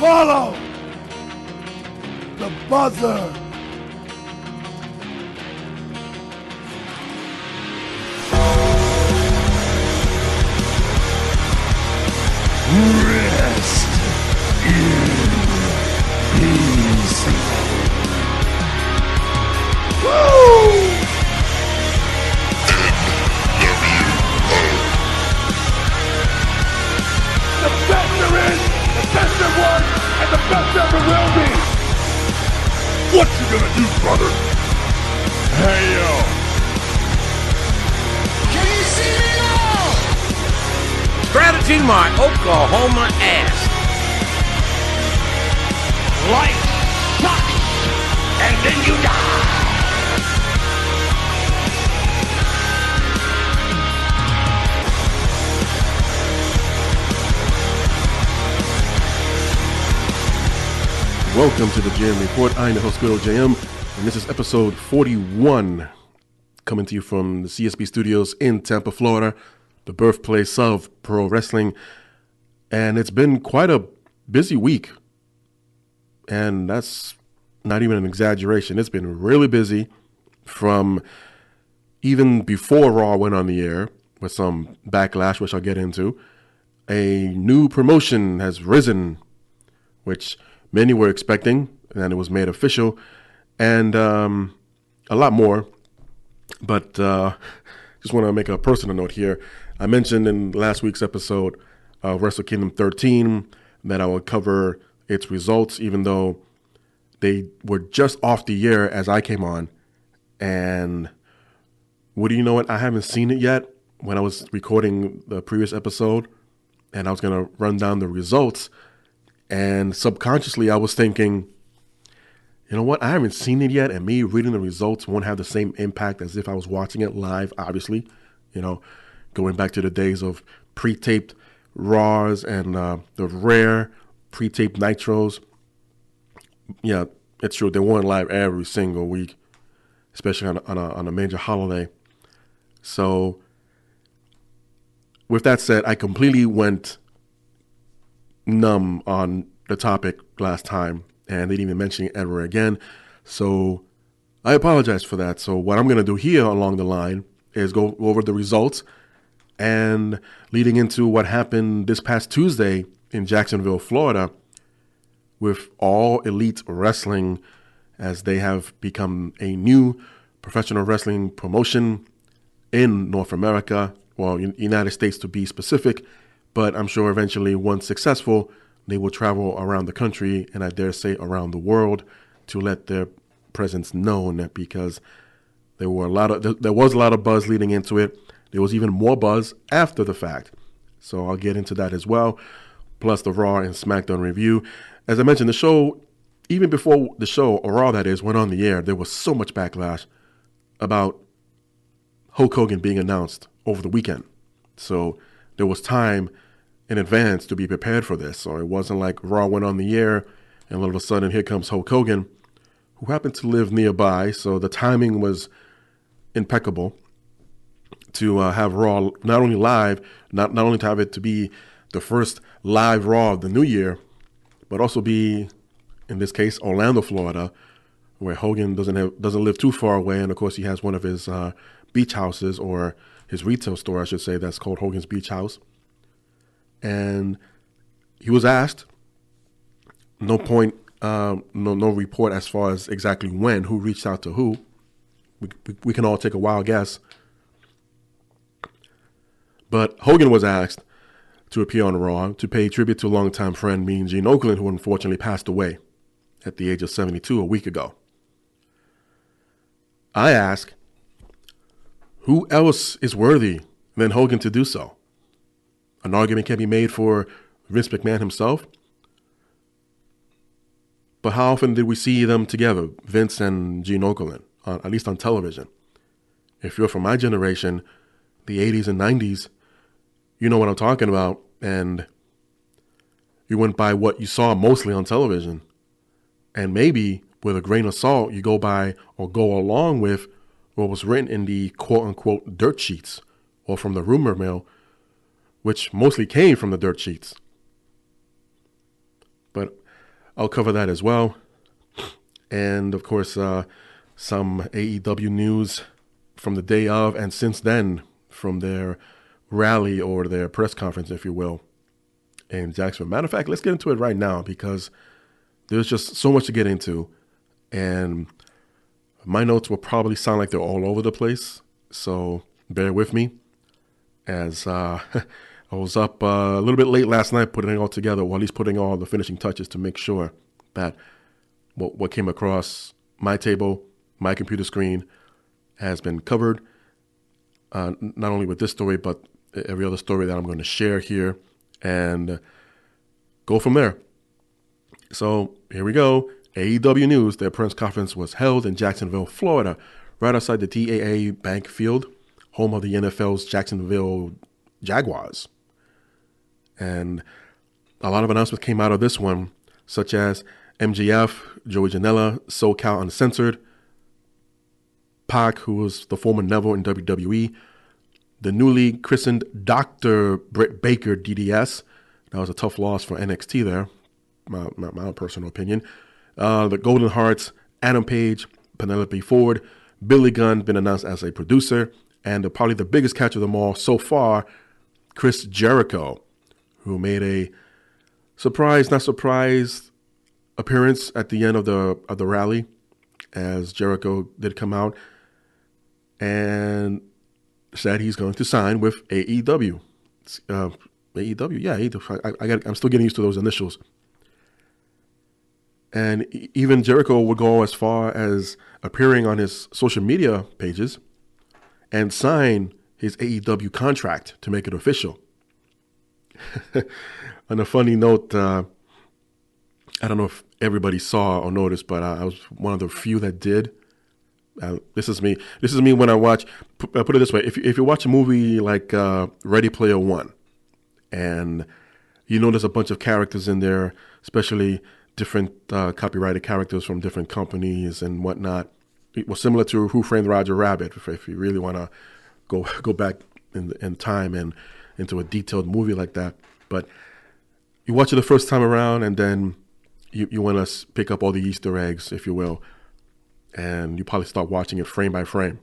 Follow the buzzer. Rest in peace. Woo! The best there is, the best there was, and the best ever will be. What you gonna do, brother? Hey, yo. Can you see me now? Strategy my Oklahoma ass. Life sucks, and then you die. Welcome to the JM Report. I'm your host, IAmGoodOlJM, and this is episode 41, coming to you from the CSB studios in Tampa, Florida, the birthplace of pro wrestling. And it's been quite a busy week, and that's not even an exaggeration. It's been really busy from even before Raw went on the air with some backlash, which I'll get into. A new promotion has risen, which many were expecting, and it was made official, and a lot more. But just want to make a personal note here. I mentioned in last week's episode of Wrestle Kingdom 13 that I would cover its results, even though they were just off the air as I came on. And what do you know what? I haven't seen it yet when I was recording the previous episode, and I was going to run down the results. And subconsciously, I was thinking, you know what? I haven't seen it yet, and me reading the results won't have the same impact as if I was watching it live, obviously. You know, going back to the days of pre-taped Raws and the rare pre-taped Nitros. Yeah, it's true. They weren't live every single week, especially on a major holiday. So, with that said, I completely went numb on the topic last time, and they didn't even mention it ever again. So I apologize for that. So what I'm going to do here along the line is go over the results and leading into what happened this past Tuesday in Jacksonville, Florida, with All Elite Wrestling, as they have become a new professional wrestling promotion in North America, well, United States to be specific. But I'm sure eventually, once successful, they will travel around the country, and I dare say around the world, to let their presence known, because there was a lot of buzz leading into it. There was even more buzz after the fact. So I'll get into that as well, plus the Raw and Smackdown review. As I mentioned, the show, even before the show, or Raw that is, went on the air, there was so much backlash about Hulk Hogan being announced over the weekend. So there was time in advance to be prepared for this. So it wasn't like Raw went on the air and all of a sudden here comes Hulk Hogan, who happened to live nearby. So the timing was impeccable to have Raw not only live, not only to have it to be the first live Raw of the new year, but also be, in this case, Orlando, Florida, where Hogan doesn't live too far away. And of course, he has one of his beach houses, or his retail store, I should say, that's called Hogan's Beach House. And he was asked, no report as far as exactly when, who reached out to who. We can all take a wild guess. But Hogan was asked to appear on Raw to pay tribute to longtime friend Mean Gene Okerund, who unfortunately passed away at the age of 72 a week ago. I ask, who else is worthy than Hogan to do so? An argument can be made for Vince McMahon himself. But how often did we see them together, Vince and Gene Okerund, at least on television? If you're from my generation, the 80s and 90s, you know what I'm talking about. And you went by what you saw mostly on television. And maybe with a grain of salt, you go by or go along with what was written in the quote-unquote dirt sheets, or from the rumor mill, which mostly came from the dirt sheets. But I'll cover that as well. And of course, some AEW news from the day of and since then from their rally or their press conference, if you will, in Jacksonville. Matter of fact, let's get into it right now because there's just so much to get into. And my notes will probably sound like they're all over the place. So bear with me as I was up a little bit late last night putting it all together, or at least putting all the finishing touches to make sure that what came across my table, my computer screen, has been covered, not only with this story, but every other story that I'm going to share here, and go from there. So here we go. AEW News, their press conference was held in Jacksonville, Florida, right outside the TAA Bank Field, home of the NFL's Jacksonville Jaguars. And a lot of announcements came out of this one, such as MJF, Joey Janela, SoCal Uncensored, Pac, who was the former Neville in WWE, the newly christened Dr. Britt Baker DDS. That was a tough loss for NXT there, my personal opinion. The Golden Hearts, Adam Page, Penelope Ford, Billy Gunn been announced as a producer, and probably the biggest catch of them all so far, Chris Jericho, who made a not surprise appearance at the end of the rally, as Jericho did come out and said he's going to sign with AEW. AEW, yeah, I'm still getting used to those initials. And even Jericho would go as far as appearing on his social media pages and sign his AEW contract to make it official. On a funny note, I don't know if everybody saw or noticed, but I was one of the few that did. This is me. This is me when I watch. Put it this way: if you watch a movie like Ready Player One, and you know there's a bunch of characters in there, especially different copyrighted characters from different companies and whatnot. It was similar to Who Framed Roger Rabbit. If you really want to go back in time and into a detailed movie like that, but you watch it the first time around, and then you want to pick up all the Easter eggs, if you will, and you probably start watching it frame by frame.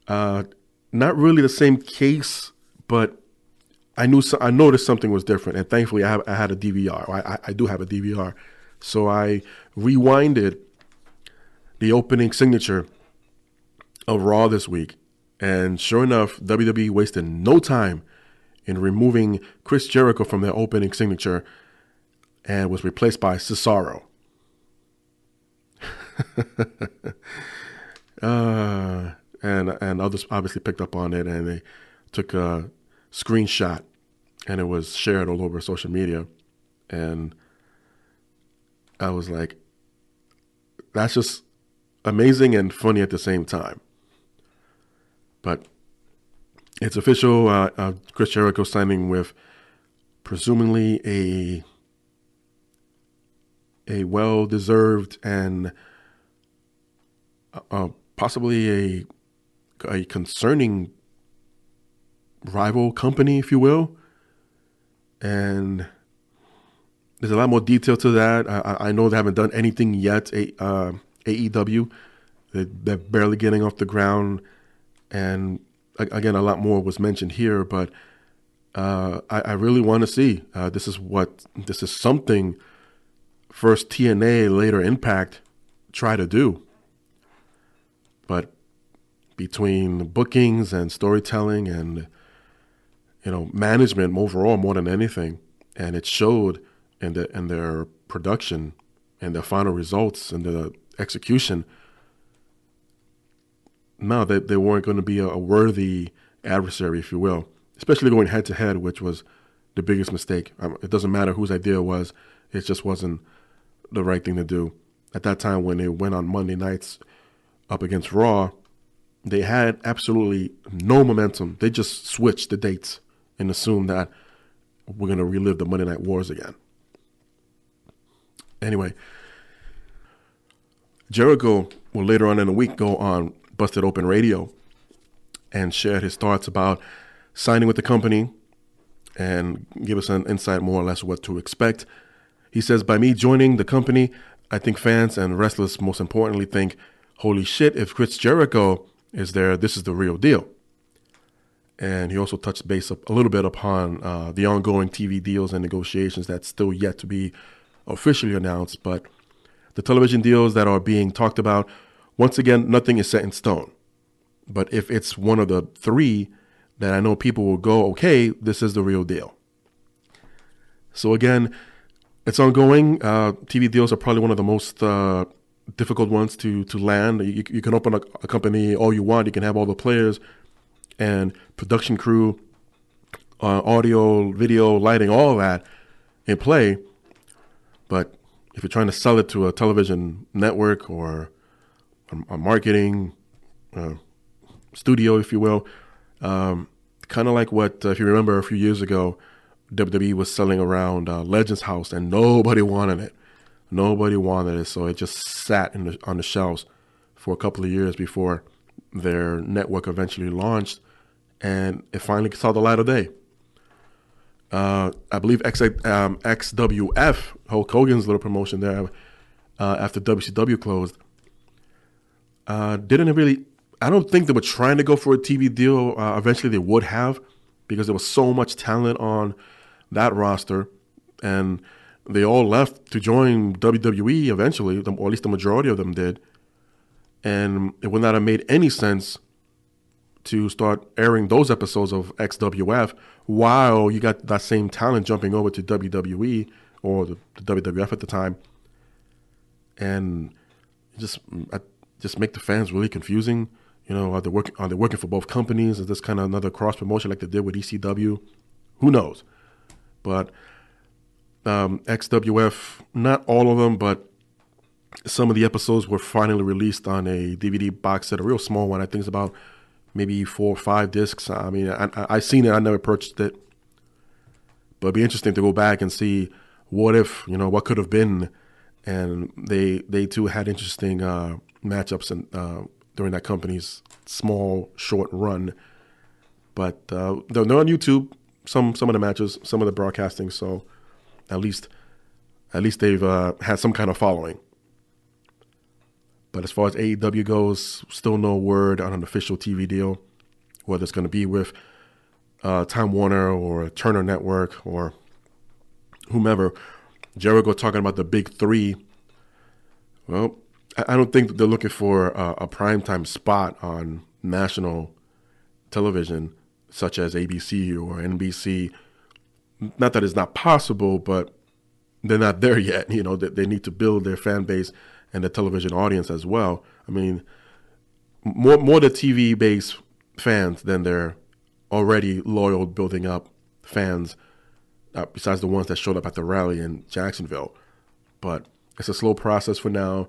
Not really the same case, but I noticed something was different, and thankfully I had a DVR. I do have a DVR, so I rewinded the opening signature of Raw this week, and sure enough, WWE wasted no time in removing Chris Jericho from their opening signature, and was replaced by Cesaro. And others obviously picked up on it, and they took a screenshot, and it was shared all over social media. And I was like, that's just amazing and funny at the same time. But it's official. Chris Jericho signing with presumably a well-deserved and possibly a concerning rival company, if you will. And there's a lot more detail to that. I know they haven't done anything yet. AEW, they're barely getting off the ground. And again, a lot more was mentioned here, but I really want to see. This is something first TNA, later Impact try to do. But between bookings and storytelling and management overall, more than anything, and it showed in their production and their final results and the execution. No, they weren't going to be a worthy adversary, if you will, especially going head to head, which was the biggest mistake. It doesn't matter whose idea it was; it just wasn't the right thing to do. At that time, when they went on Monday nights up against Raw, they had absolutely no momentum. They just switched the dates and assumed that we're going to relive the Monday Night Wars again. Anyway, Jericho will later on in the week go on Busted Open Radio and share his thoughts about signing with the company and give us an insight more or less what to expect. He says, by me joining the company, I think fans and wrestlers most importantly think, holy shit, if Chris Jericho is there, this is the real deal. And he also touched base a little bit upon the ongoing TV deals and negotiations that's still yet to be officially announced. But the television deals that are being talked about, once again, nothing is set in stone. But if it's one of the three that I know people will go, okay, this is the real deal. So again, it's ongoing. TV deals are probably one of the most difficult ones to land. You can open a company all you want. You can have all the players and production crew, audio, video, lighting, all of that in play. But if you're trying to sell it to a television network or a marketing studio, if you will, kind of like what, if you remember a few years ago, WWE was selling around Legends House, and nobody wanted it. Nobody wanted it, so it just sat on the shelves for a couple of years before their network eventually launched, and it finally saw the light of day. I believe XWF, Hulk Hogan's little promotion there, after WCW closed, didn't really. I don't think they were trying to go for a TV deal. Eventually, they would have, because there was so much talent on that roster, and they all left to join WWE eventually, or at least the majority of them did. And it would not have made any sense to start airing those episodes of XWF while you got that same talent jumping over to WWE or the WWF at the time. And just make the fans really confusing. You know, are they working for both companies? Is this kind of another cross promotion like they did with ECW? Who knows? But XWF, not all of them, but some of the episodes were finally released on a DVD box set, a real small one. I think it's about maybe 4 or 5 discs. I mean, I seen it. I never purchased it. But it'd be interesting to go back and see what could have been. And they too had interesting matchups and during that company's small, short run. But they're on YouTube, some of the matches, some of the broadcasting. So at least they've had some kind of following. But as far as AEW goes, still no word on an official TV deal, whether it's going to be with Time Warner or Turner Network or whomever. Jericho talking about the big three. Well, I don't think they're looking for a primetime spot on national television, such as ABC or NBC. Not that it's not possible, but they're not there yet. You know, they need to build their fan base and the television audience as well. I mean, more the TV-based fans than their already loyal, building up fans, besides the ones that showed up at the rally in Jacksonville. But it's a slow process for now,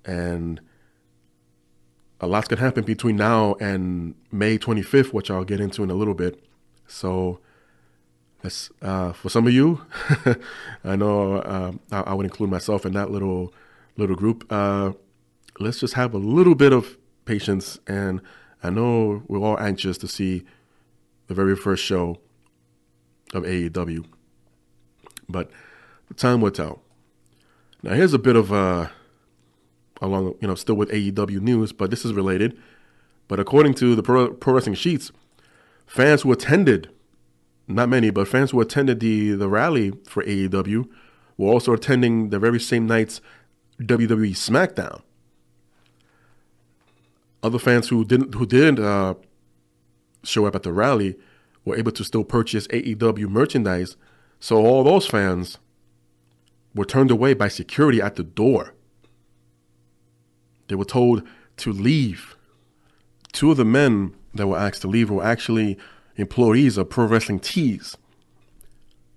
and a lot's going to happen between now and May 25th, which I'll get into in a little bit. So that's, for some of you, I know I would include myself in that little group. Let's just have a little bit of patience, and I know we're all anxious to see the very first show of AEW, but the time will tell. Now here's a bit of still with AEW news, but this is related. But according to the Pro Wrestling Sheets, fans who attended, not many, but fans who attended the rally for AEW were also attending the very same night's WWE Smackdown. Other fans who didn't show up at the rally were able to still purchase AEW merchandise. So all those fans were turned away by security at the door. They were told to leave. 2 of the men that were asked to leave were actually employees of Pro Wrestling Tees,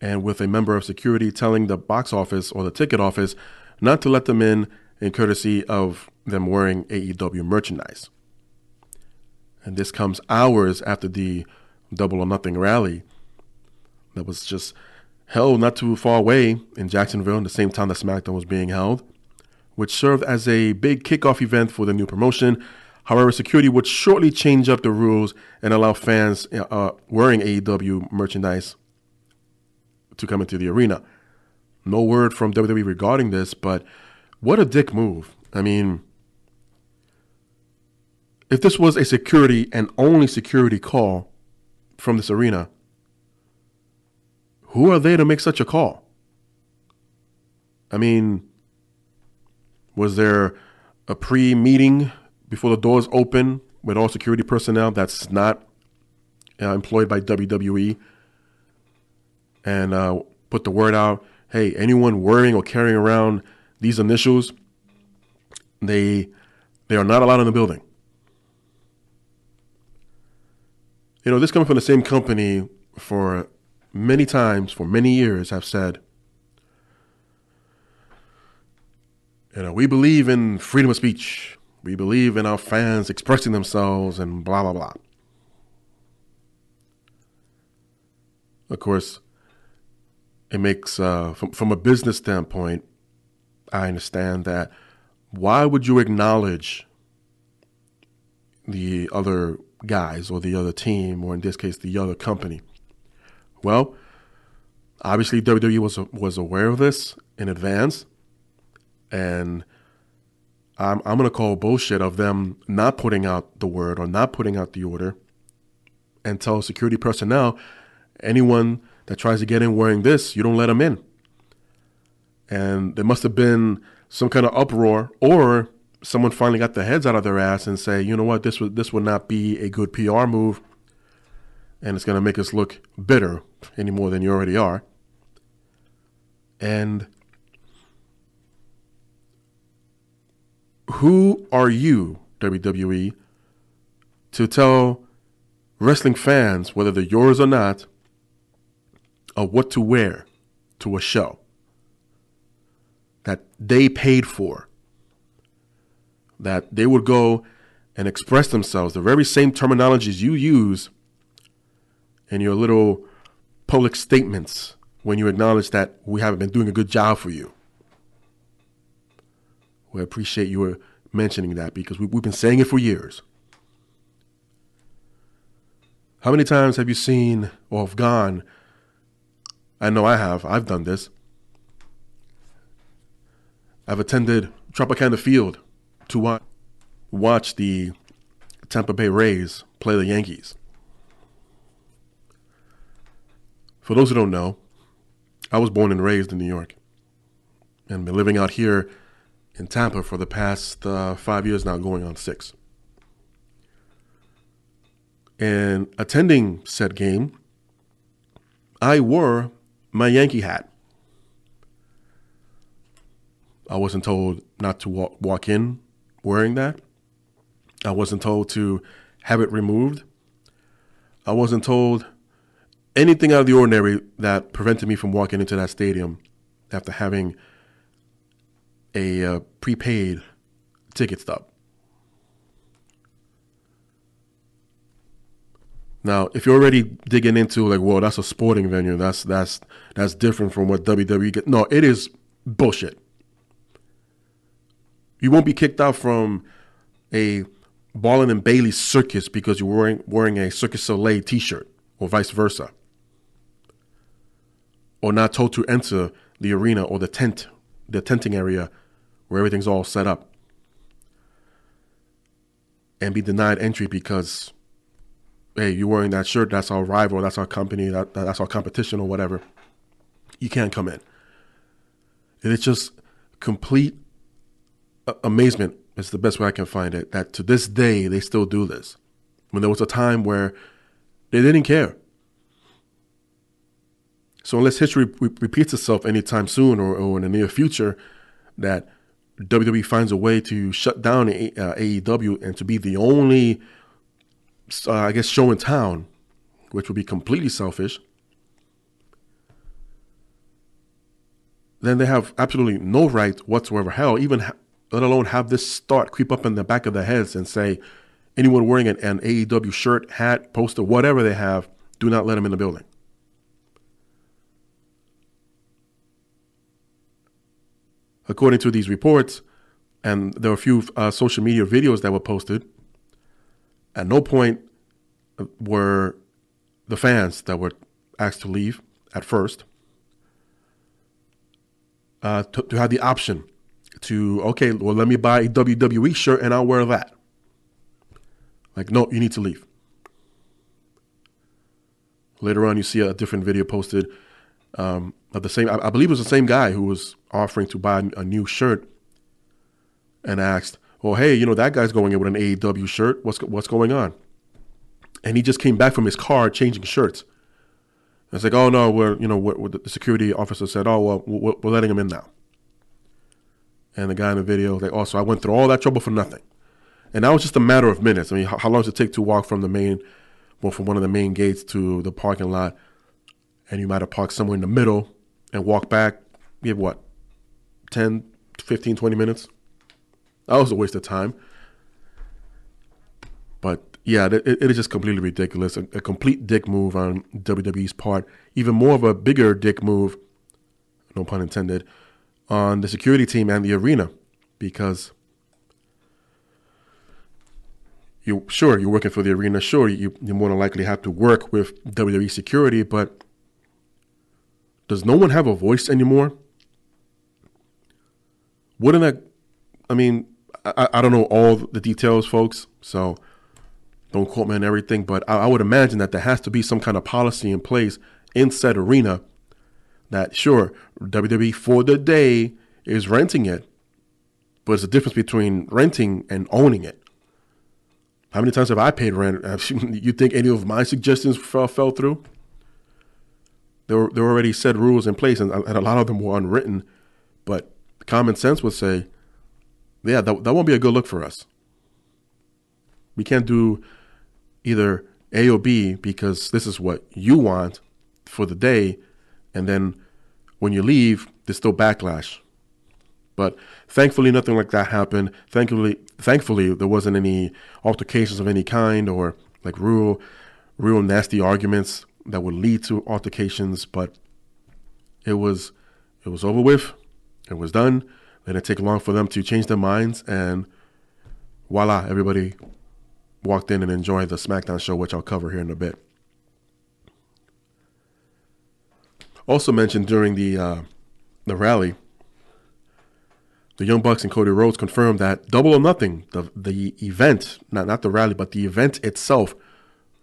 and with a member of security telling the box office or the ticket office not to let them in courtesy of them wearing AEW merchandise. And this comes hours after the Double or Nothing rally that was just held not too far away in Jacksonville, in the same time that SmackDown was being held, which served as a big kickoff event for the new promotion. However, security would shortly change up the rules and allow fans wearing AEW merchandise to come into the arena. No word from WWE regarding this, but what a dick move. I mean, if this was a security and only security call from this arena, who are they to make such a call? I mean, was there a pre-meeting before the doors open with all security personnel that's not employed by WWE, and put the word out, hey, anyone wearing or carrying around these initials, they are not allowed in the building. You know, this coming from the same company for many times, for many years, have said, you know, we believe in freedom of speech. We believe in our fans expressing themselves and blah, blah, blah. Of course, it makes, from a business standpoint, I understand that. Why would you acknowledge the other guys or the other team, or in this case, the other company? Well, obviously WWE was aware of this in advance, and I'm going to call bullshit of them not putting out the word or not putting out the order and tell security personnel, anyone that tries to get in wearing this, you don't let them in. And there must have been some kind of uproar, or someone finally got their heads out of their ass and say, you know what, this would not be a good PR move, and it's going to make us look bitter any more than you already are. And who are you, WWE, to tell wrestling fans, whether they're yours or not, of what to wear to a show that they paid for, that they would go and express themselves, the very same terminologies you use in your little public statements when you acknowledge that we haven't been doing a good job for you? We appreciate you mentioning that, because we've been saying it for years. How many times have you seen or have gone? I know I have. I've done this. I've attended Tropicana Field to watch the Tampa Bay Rays play the Yankees. For those who don't know, I was born and raised in New York and been living out here in Tampa for the past 5 years now, going on 6. And attending said game, I wore my Yankee hat. I wasn't told not to walk in wearing that. I wasn't told to have it removed. I wasn't told anything out of the ordinary that prevented me from walking into that stadium after having a prepaid ticket stub. Now, if you're already digging into like, well, that's a sporting venue, that's different from what WWE gets. No, it is bullshit. You won't be kicked out from a Ballin and Bailey circus because you're wearing a Circus Soleil t-shirt, or vice versa, or not told to enter the arena or the tenting area where everything's all set up, and be denied entry because, hey, you're wearing that shirt, that's our rival, that's our company, that's our competition or whatever. You can't come in. And it's just complete amazement is the best way I can find it, that to this day they still do this, when there was a time where they didn't care. So unless history repeats itself anytime soon or in the near future, that WWE finds a way to shut down AEW and to be the only show in town, which would be completely selfish, then they have absolutely no right whatsoever, hell, even let alone have this creep up in the back of their heads and say, anyone wearing an AEW shirt, hat, poster, whatever they have, do not let them in the building. According to these reports, and there were a few social media videos that were posted, at no point were the fans that were asked to leave at first. to have the option to, okay, well, let me buy a WWE shirt and I'll wear that. Like, no, you need to leave. Later on, you see a different video posted of the same, I believe it was the same guy who was offering to buy a new shirt and asked, well, hey, you know, that guy's going in with an AEW shirt. What's going on? And he just came back from his car changing shirts. It's like, oh, no, the security officer said, oh, well, we're letting him in now. And the guy in the video was like, oh, so I went through all that trouble for nothing. And that was just a matter of minutes. I mean, how long does it take to walk from from one of the main gates to the parking lot? And you might have parked somewhere in the middle and walk back. You have what, 10, 15, 20 minutes? That was a waste of time. But yeah, it is just completely ridiculous. A complete dick move on WWE's part. Even more of a bigger dick move, no pun intended, on the security team and the arena. Because you're working for the arena. Sure, you more than likely have to work with WWE security, but does no one have a voice anymore? Wouldn't that, I mean, I don't know all the details, folks, so don't quote me on everything, but I would imagine that there has to be some kind of policy in place in said arena that, sure, WWE for the day is renting it, but there's a difference between renting and owning it. How many times have I paid rent? You think any of my suggestions fell through? There were already set rules in place, and a lot of them were unwritten, but common sense would say, yeah, that won't be a good look for us. We can't do either A or B because this is what you want for the day, and then when you leave, there's still backlash. But thankfully, nothing like that happened. Thankfully, there wasn't any altercations of any kind or like real nasty arguments that would lead to altercations. But it was over with. It was done. It didn't take long for them to change their minds, and voila, everybody walked in and enjoyed the Smackdown show, which I'll cover here in a bit. Also mentioned during the rally, the Young Bucks and Cody Rhodes confirmed that Double or Nothing, the event, not the rally, but the event itself,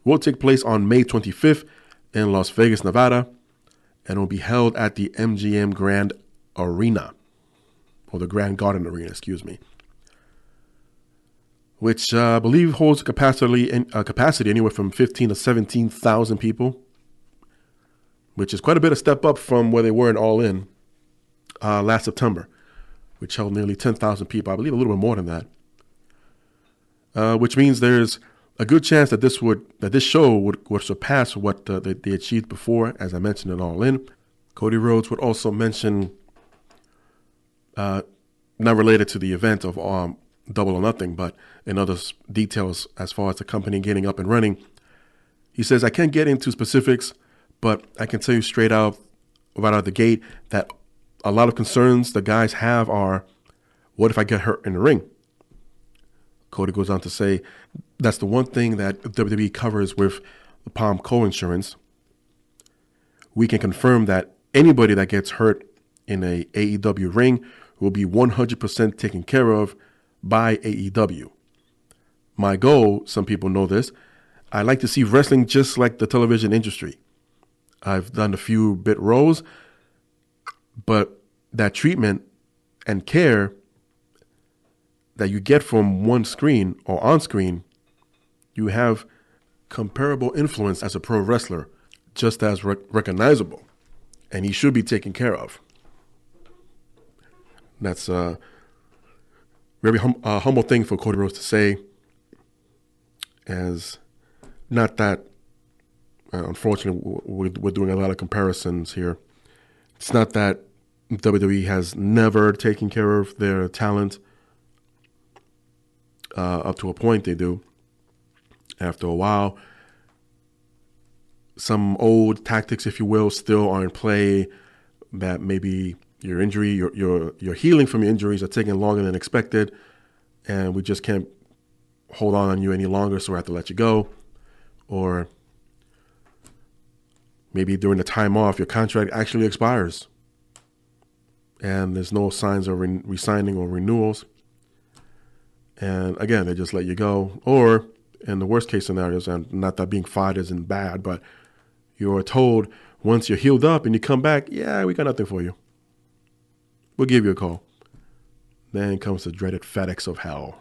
will take place on May 25th in Las Vegas, Nevada, and will be held at the MGM Grand Arena, or the Grand Garden Arena, excuse me, which I believe holds capacity anywhere from 15 to 17,000 people, which is quite a bit of step up from where they were in All In last September, which held nearly 10,000 people. I believe a little bit more than that, which means there's a good chance that this show would surpass what they achieved before, as I mentioned in All In. Cody Rhodes would also mention, not related to the event of Double or Nothing, but in other details as far as the company getting up and running. He says, I can't get into specifics, but I can tell you straight out, right out of the gate, that a lot of concerns the guys have are, what if I get hurt in the ring? Cody goes on to say, that's the one thing that WWE covers with the Palm co-insurance. We can confirm that anybody that gets hurt in a AEW ring will be 100% taken care of by AEW. My goal, some people know this, I like to see wrestling just like the television industry. I've done a few bit roles, but that treatment and care that you get from one screen or on screen, you have comparable influence as a pro wrestler, just as recognizable, and he should be taken care of. That's a very humble thing for Cody Rhodes to say, as not that, unfortunately, we're doing a lot of comparisons here. It's not that WWE has never taken care of their talent. Up to a point they do. After a while, some old tactics, if you will, still are in play, that maybe your injury, your healing from your injuries are taking longer than expected, and we just can't hold on you any longer, so we have to let you go. Or maybe during the time off, your contract actually expires. and there's no signs of re-signing or renewals. And again, they just let you go. Or in the worst case scenarios, and not that being fired isn't bad, but you're told once you're healed up and you come back, yeah, we got nothing for you. We'll give you a call. Then comes the dreaded FedEx of hell.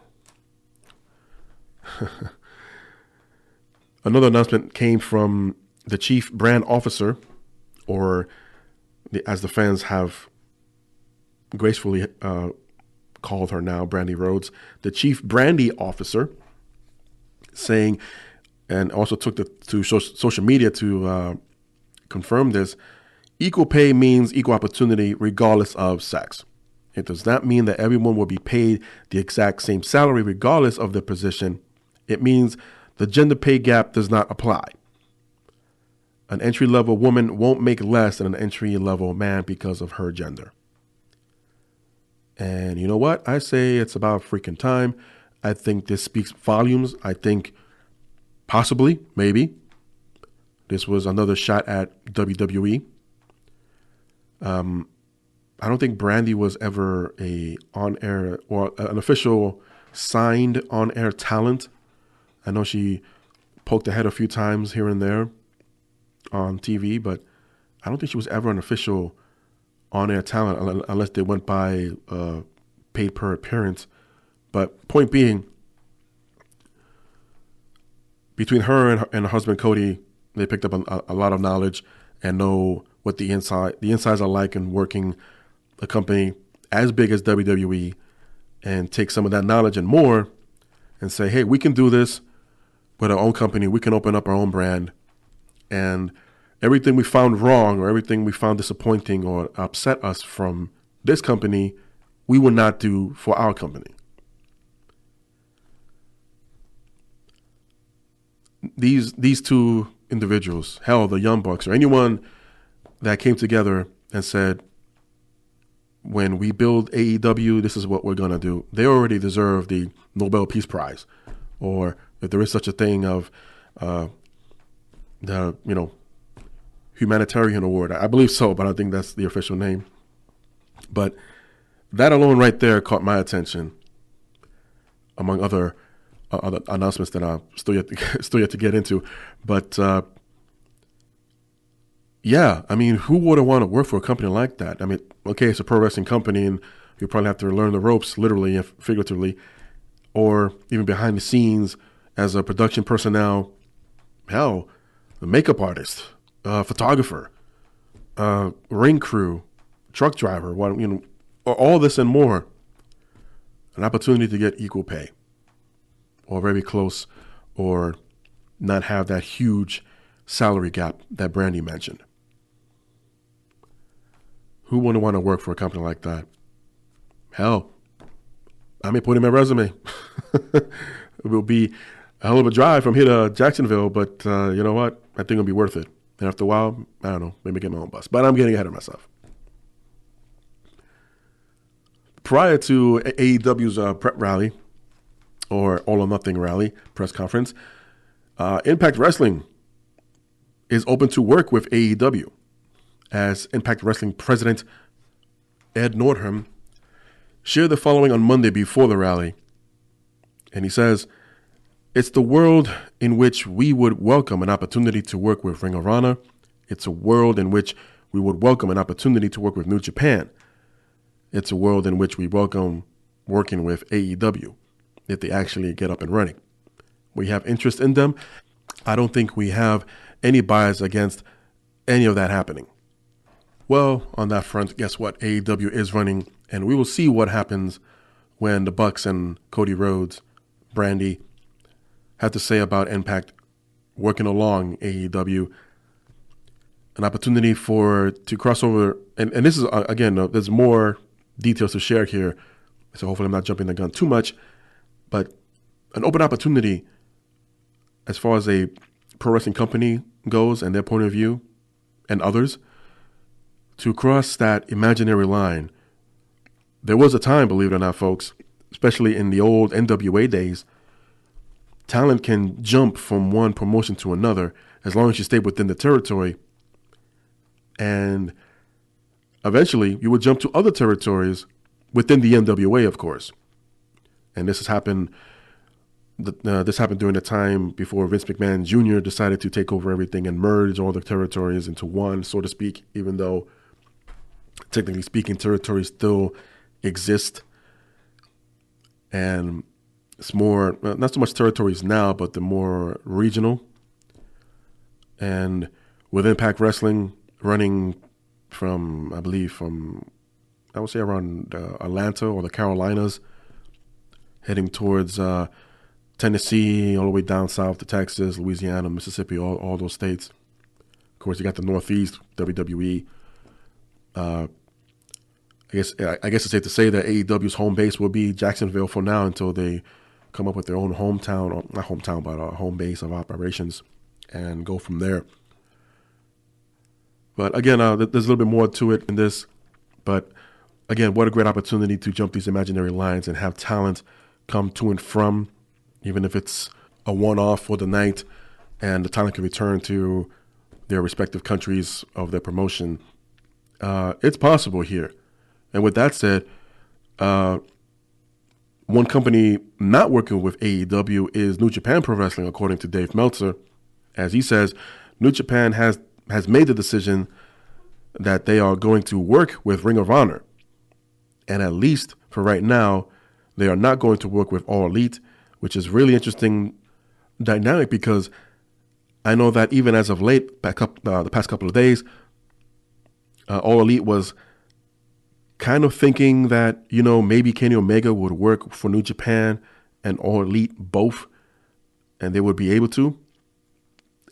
Another announcement came from the chief brand officer, or as the fans have gracefully called her now, Brandy Rhodes, the chief brandy officer, saying, and also took to social media to confirm this, equal pay means equal opportunity regardless of sex. It does not mean that everyone will be paid the exact same salary regardless of their position. It means the gender pay gap does not apply. An entry-level woman won't make less than an entry-level man because of her gender. And you know what? I say it's about freaking time. I think this speaks volumes. I think possibly, maybe, this was another shot at WWE. I don't think Brandy was ever a on-air or an official signed on-air talent. I know she poked ahead a few times here and there on TV, but I don't think she was ever an official on-air talent unless they went by paid per appearance. But point being, between her and her husband Cody, they picked up a lot of knowledge and know what the insides are like in working a company as big as WWE, and take some of that knowledge and more and say, hey, we can do this with our own company. We can open up our own brand, and everything we found wrong or everything we found disappointing or upset us from this company, we would not do for our company. These two individuals, hell, the Young Bucks, or anyone that came together and said, when we build AEW, this is what we're going to do, they already deserve the Nobel Peace Prize, or if there is such a thing of the humanitarian award. I believe so, but I think that's the official name. But that alone right there caught my attention, among other announcements that I'm still yet to get into. But yeah, I mean, who wouldn't want to work for a company like that? I mean, okay, it's a pro wrestling company, and you probably have to learn the ropes, literally and figuratively, or even behind the scenes as a production personnel. Hell, a makeup artist, photographer, ring crew, truck driver, all this and more. An opportunity to get equal pay, or very close, or not have that huge salary gap that Brandy mentioned. Who wouldn't want to work for a company like that? Hell, I may put in my resume. It will be a hell of a drive from here to Jacksonville, but you know what? I think it'll be worth it. And after a while, I don't know, maybe get my own bus. But I'm getting ahead of myself. Prior to AEW's prep rally, or All or Nothing rally, press conference, Impact Wrestling is open to work with AEW, as Impact Wrestling President Ed Nordholm shared the following on Monday before the rally. And he says, it's the world in which we would welcome an opportunity to work with Ring of Honor. It's a world in which we would welcome an opportunity to work with New Japan. It's a world in which we welcome working with AEW if they actually get up and running. We have interest in them. I don't think we have any bias against any of that happening. Well, on that front, guess what? AEW is running, and we will see what happens when the Bucks and Cody Rhodes, Brandy, have to say about Impact working along AEW. An opportunity to cross over, and this is, again, there's more details to share here, so hopefully I'm not jumping the gun too much, but an open opportunity as far as a pro wrestling company goes and their point of view and others to cross that imaginary line. There was a time, believe it or not, folks, especially in the old NWA days, talent can jump from one promotion to another as long as you stay within the territory. And eventually you would jump to other territories within the NWA, of course. And this happened during the time before Vince McMahon Jr. decided to take over everything and merge all the territories into one, so to speak, even though, technically speaking, territories still exist. And it's more, not so much territories now, but the more regional. And with Impact Wrestling running from, I would say around Atlanta or the Carolinas, heading towards Tennessee, all the way down south to Texas, Louisiana, Mississippi, all those states. Of course, you got the Northeast, WWE. I guess it's safe to say that AEW's home base will be Jacksonville for now until they come up with their own hometown, or not hometown, but a home base of operations, and go from there. But again, there's a little bit more to it in this. But again, what a great opportunity to jump these imaginary lines and have talent come to and from, even if it's a one-off for the night, and the talent can return to their respective countries of their promotion. It's possible here. And with that said, one company not working with AEW is New Japan Pro Wrestling, according to Dave Meltzer. As he says, New Japan has made the decision that they are going to work with Ring of Honor. And at least for right now, they are not going to work with All Elite, which is really interesting dynamic, because I know that even as of late, the past couple of days, All Elite was kind of thinking that, maybe Kenny Omega would work for New Japan and All Elite both, and they would be able to.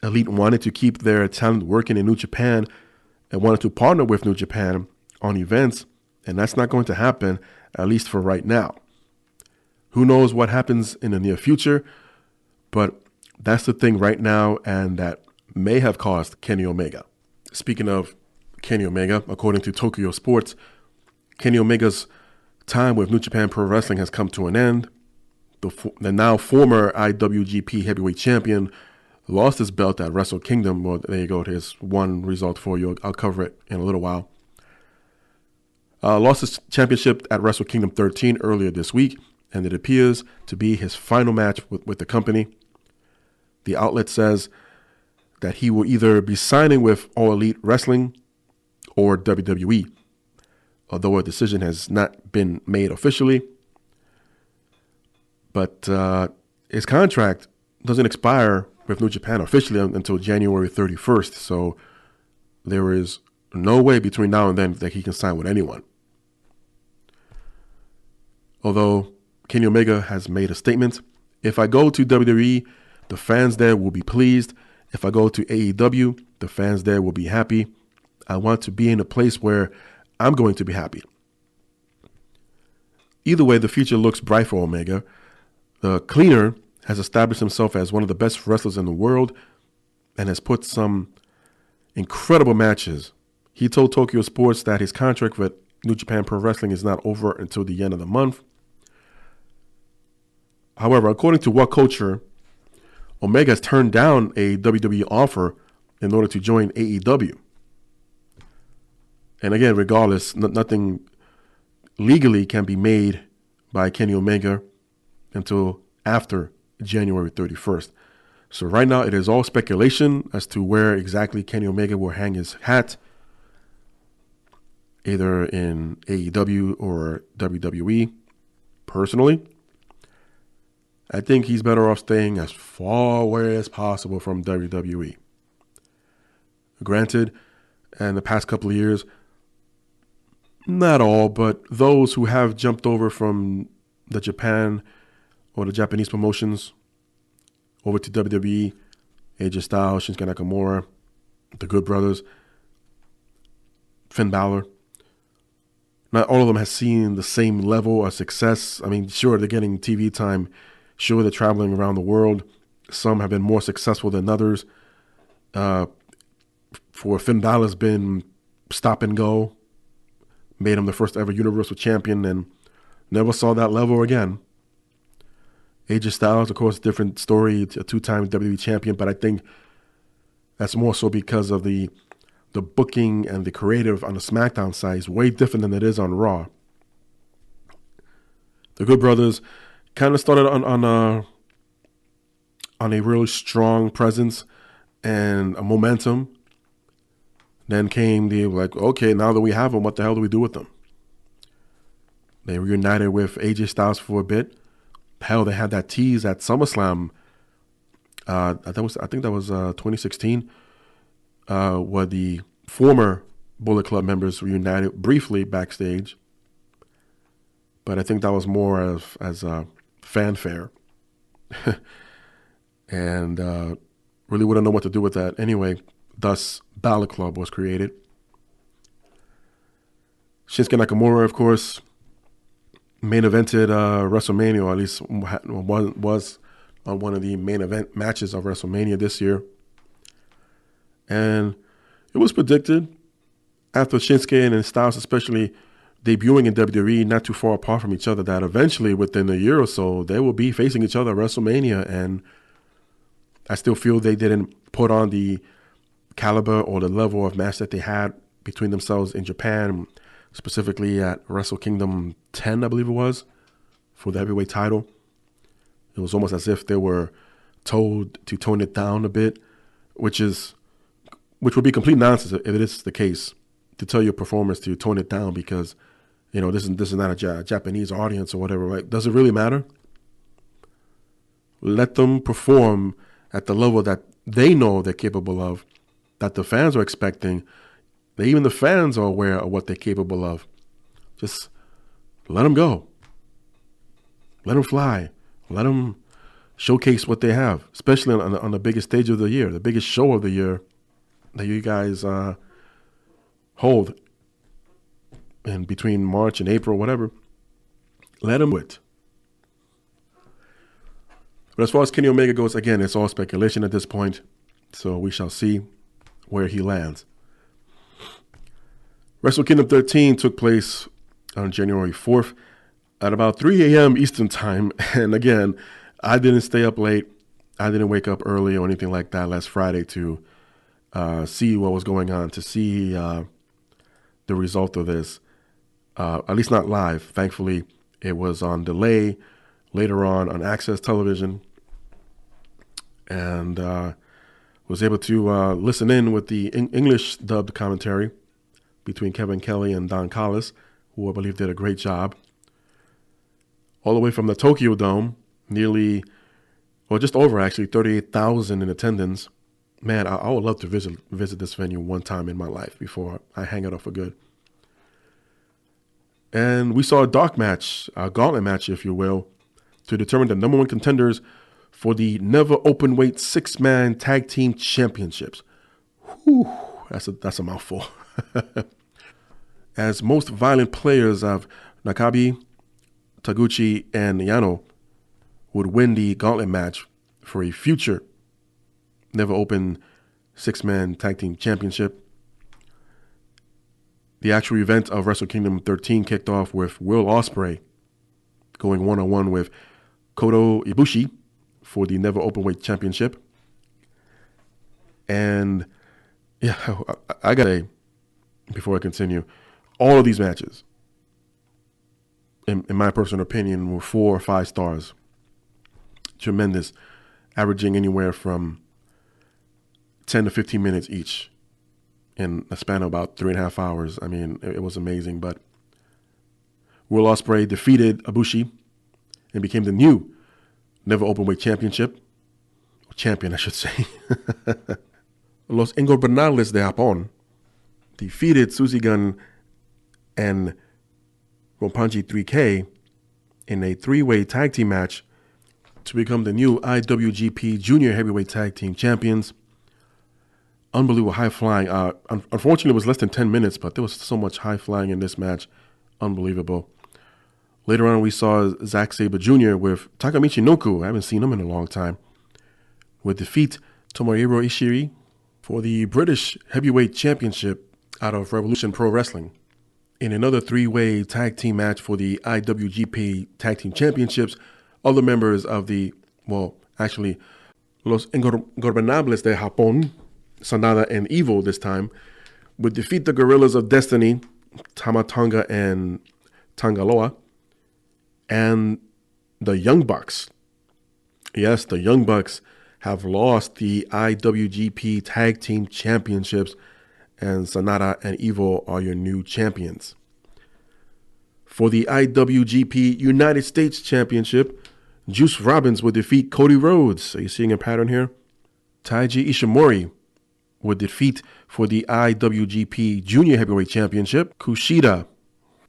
Elite wanted to keep their talent working in New Japan and wanted to partner with New Japan on events, and that's not going to happen, at least for right now. Who knows what happens in the near future, but that's the thing right now, and that may have caused Kenny Omega. Speaking of Kenny Omega, according to Tokyo Sports, Kenny Omega's time with New Japan Pro Wrestling has come to an end. The now former IWGP Heavyweight Champion lost his belt at Wrestle Kingdom. Well, there you go. Here's one result for you. I'll cover it in a little while. Lost his championship at Wrestle Kingdom 13 earlier this week, and it appears to be his final match with the company. The outlet says that he will either be signing with All Elite Wrestling or WWE, although a decision has not been made officially. But his contract doesn't expire with New Japan officially until January 31st, so there is no way between now and then that he can sign with anyone. Although Kenny Omega has made a statement: if I go to WWE, the fans there will be pleased. If I go to AEW, the fans there will be happy. I want to be in a place where I'm going to be happy. Either way, the future looks bright for Omega. The Cleaner has established himself as one of the best wrestlers in the world and has put some incredible matches. He told Tokyo Sports that his contract with New Japan Pro Wrestling is not over until the end of the month. However, according to What Culture, Omega has turned down a WWE offer in order to join AEW. And again, regardless, nothing legally can be made by Kenny Omega until after January 31st. So right now, it is all speculation as to where exactly Kenny Omega will hang his hat, either in AEW or WWE. Personally, I think he's better off staying as far away as possible from WWE. Granted, in the past couple of years, not all, but those who have jumped over from the Japan or the Japanese promotions over to WWE, AJ Styles, Shinsuke Nakamura, the Good Brothers, Finn Balor, not all of them have seen the same level of success. I mean, sure, they're getting TV time. Sure, they're traveling around the world. Some have been more successful than others. For Finn Balor's been stop and go. Made him the first ever Universal Champion and never saw that level again. AJ Styles, of course, different story, a two-time WWE champion, but I think that's more so because of the the booking and the creative on the Smackdown side is way different than it is on Raw. The Good Brothers kind of started on a really strong presence and a momentum. Then came the like, okay, now that we have them, what the hell do we do with them? They reunited with AJ Styles for a bit. Hell, they had that tease at SummerSlam. I think that was 2016, where the former Bullet Club members reunited briefly backstage. But I think that was more as a fanfare. And really wouldn't know what to do with that anyway. Thus, Balor Club was created. Shinsuke Nakamura, of course, main evented WrestleMania, or at least was on one of the main event matches of WrestleMania this year. And it was predicted after Shinsuke and Styles especially debuting in WWE not too far apart from each other that eventually within a year or so they will be facing each other at WrestleMania. And I still feel they didn't put on the caliber or the level of match that they had between themselves in Japan, specifically at Wrestle Kingdom 10, I believe it was, for the heavyweight title. It was almost as if they were told to tone it down a bit, which would be complete nonsense if it is the case, to tell your performers to tone it down because, this is not a Japanese audience or whatever. Right? Does it really matter? Let them perform at the level that they know they're capable of, that the fans are expecting. Even the fans are aware of what they're capable of. Just let them go. Let them fly. Let them showcase what they have, especially on the biggest stage of the year, the biggest show of the year that you guys hold in between March and April, whatever. Let them do it. But as far as Kenny Omega goes, again, it's all speculation at this point, so we shall see where he lands. Wrestle Kingdom 13 took place on January 4th at about 3 a.m. Eastern Time. And again, I didn't stay up late. I didn't wake up early or anything like that last Friday to see what was going on, to see the result of this. At least not live. Thankfully, it was on delay later on Access Television. And was able to listen in with the English dubbed commentary between Kevin Kelly and Don Callis, who I believe did a great job. All the way from the Tokyo Dome, just over actually, 38,000 in attendance. Man, I would love to visit this venue one time in my life before I hang it up for good. And we saw a dark match, a gauntlet match, if you will, to determine the number one contenders for the Never Openweight 6-Man Tag Team Championships. Whew, that's a mouthful. As most violent players of Nakabe, Taguchi, and Yano would win the gauntlet match for a future Never Open 6-Man Tag Team Championship. The actual event of Wrestle Kingdom 13 kicked off with Will Ospreay going one-on-one with Kota Ibushi for the Never Openweight Championship. And yeah, I gotta say, before I continue, all of these matches, in my personal opinion, were 4 or 5 stars. Tremendous, averaging anywhere from 10 to 15 minutes each in a span of about 3.5 hours. I mean, it was amazing. But Will Ospreay defeated Ibushi and became the new Never Openweight champion, I should say. Los Ingobernables de Japón defeated Suzuki-gun and Roppongi 3K in a 3-way tag team match to become the new IWGP Junior Heavyweight Tag Team Champions. Unbelievable high flying. Unfortunately, it was less than 10 minutes, but there was so much high flying in this match. Unbelievable. Later on, we saw Zack Sabre Jr. with Takamichi Noku. I haven't seen him in a long time. Would defeat Tomohiro Ishii for the British Heavyweight Championship out of Revolution Pro Wrestling. In another 3-way tag team match for the IWGP Tag Team Championships, other members of Los Ingobernables de Japón, Sanada and Evil this time, would defeat the Gorillas of Destiny, Tama Tonga and Tangaloa, and the Young Bucks. Yes, the Young Bucks have lost the IWGP Tag Team Championships, and Sanada and Evil are your new champions. For the IWGP United States Championship, Juice Robbins would defeat Cody Rhodes. Are you seeing a pattern here? Taiji Ishimori would defeat for the IWGP Junior Heavyweight Championship Kushida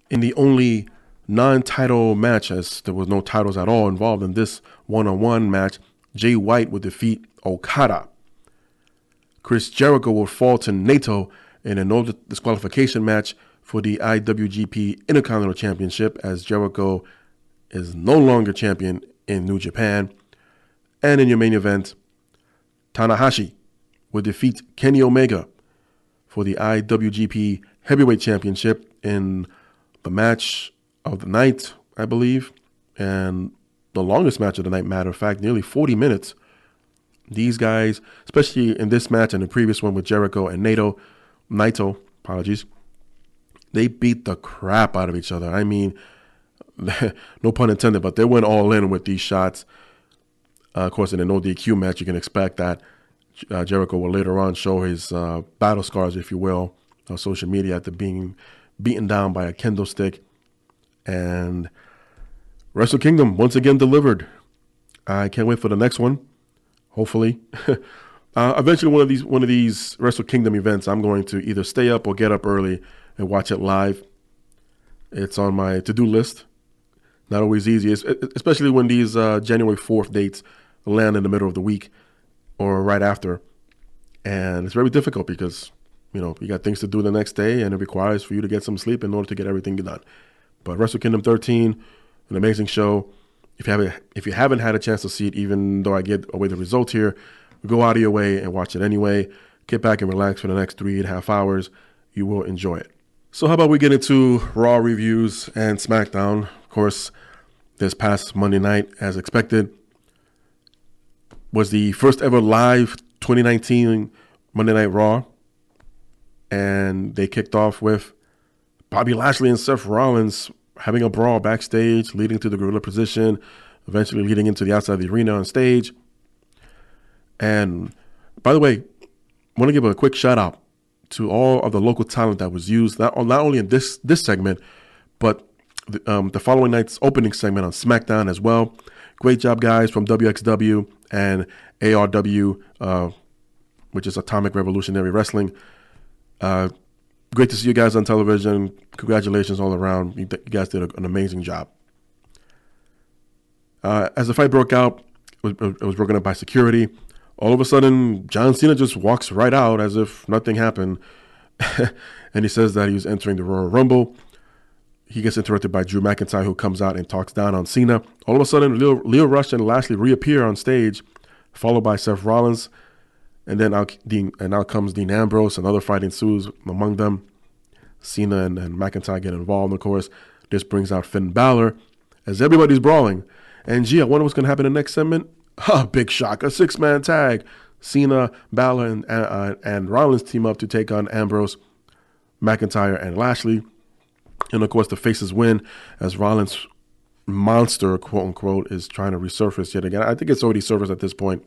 in the only non-title match, as there was no titles at all involved in this one-on-one match. Jay White would defeat Okada. Chris Jericho would fall to Naito in a no disqualification match for the IWGP Intercontinental Championship, as Jericho is no longer champion in New Japan. And in your main event, Tanahashi would defeat Kenny Omega for the IWGP Heavyweight Championship in the match of the night, I believe, and the longest match of the night, matter of fact, nearly 40 minutes. These guys, especially in this match and the previous one with Jericho and Naito, they beat the crap out of each other. I mean, no pun intended, but they went all in with these shots. Of course, in an no DQ match, you can expect that Jericho will later on show his battle scars, if you will, on social media after being beaten down by a kendo stick. And Wrestle Kingdom once again delivered. I can't wait for the next one. Hopefully, eventually one of these Wrestle Kingdom events, I'm going to either stay up or get up early and watch it live. It's on my to-do list. Not always easy, especially when these January 4th dates land in the middle of the week or right after. And it's very difficult because, you got things to do the next day, and it requires for you to get some sleep in order to get everything done. But Wrestle Kingdom 13, an amazing show. If you haven't had a chance to see it, even though I get away the results here, go out of your way and watch it anyway. Get back and relax for the next 3.5 hours. You will enjoy it. So how about we get into Raw reviews and Smackdown? Of course, this past Monday night, as expected, was the first ever live 2019 Monday Night Raw. And they kicked off with Bobby Lashley and Seth Rollins having a brawl backstage, leading to the gorilla position, eventually leading into the outside of the arena on stage. And by the way, I want to give a quick shout out to all of the local talent that was used, not only in this segment, but the following night's opening segment on Smackdown as well. Great job, guys, from WXW and ARW, which is Atomic Revolutionary Wrestling. Great to see you guys on television. Congratulations all around. You guys did an amazing job. As the fight broke out, it was broken up by security. All of a sudden, John Cena just walks right out as if nothing happened. And he says that he was entering the Royal Rumble. He gets interrupted by Drew McIntyre, who comes out and talks down on Cena. All of a sudden, Leo Rush and Lashley reappear on stage, followed by Seth Rollins. And then out comes Dean Ambrose. Another fight ensues among them. Cena and McIntyre get involved, of course. This brings out Finn Balor as everybody's brawling. And gee, I wonder what's going to happen in the next segment. Big shock. A 6-man tag. Cena, Balor, and Rollins team up to take on Ambrose, McIntyre, and Lashley. And, of course, the faces win as Rollins' monster, quote-unquote, is trying to resurface yet again. I think it's already surfaced at this point.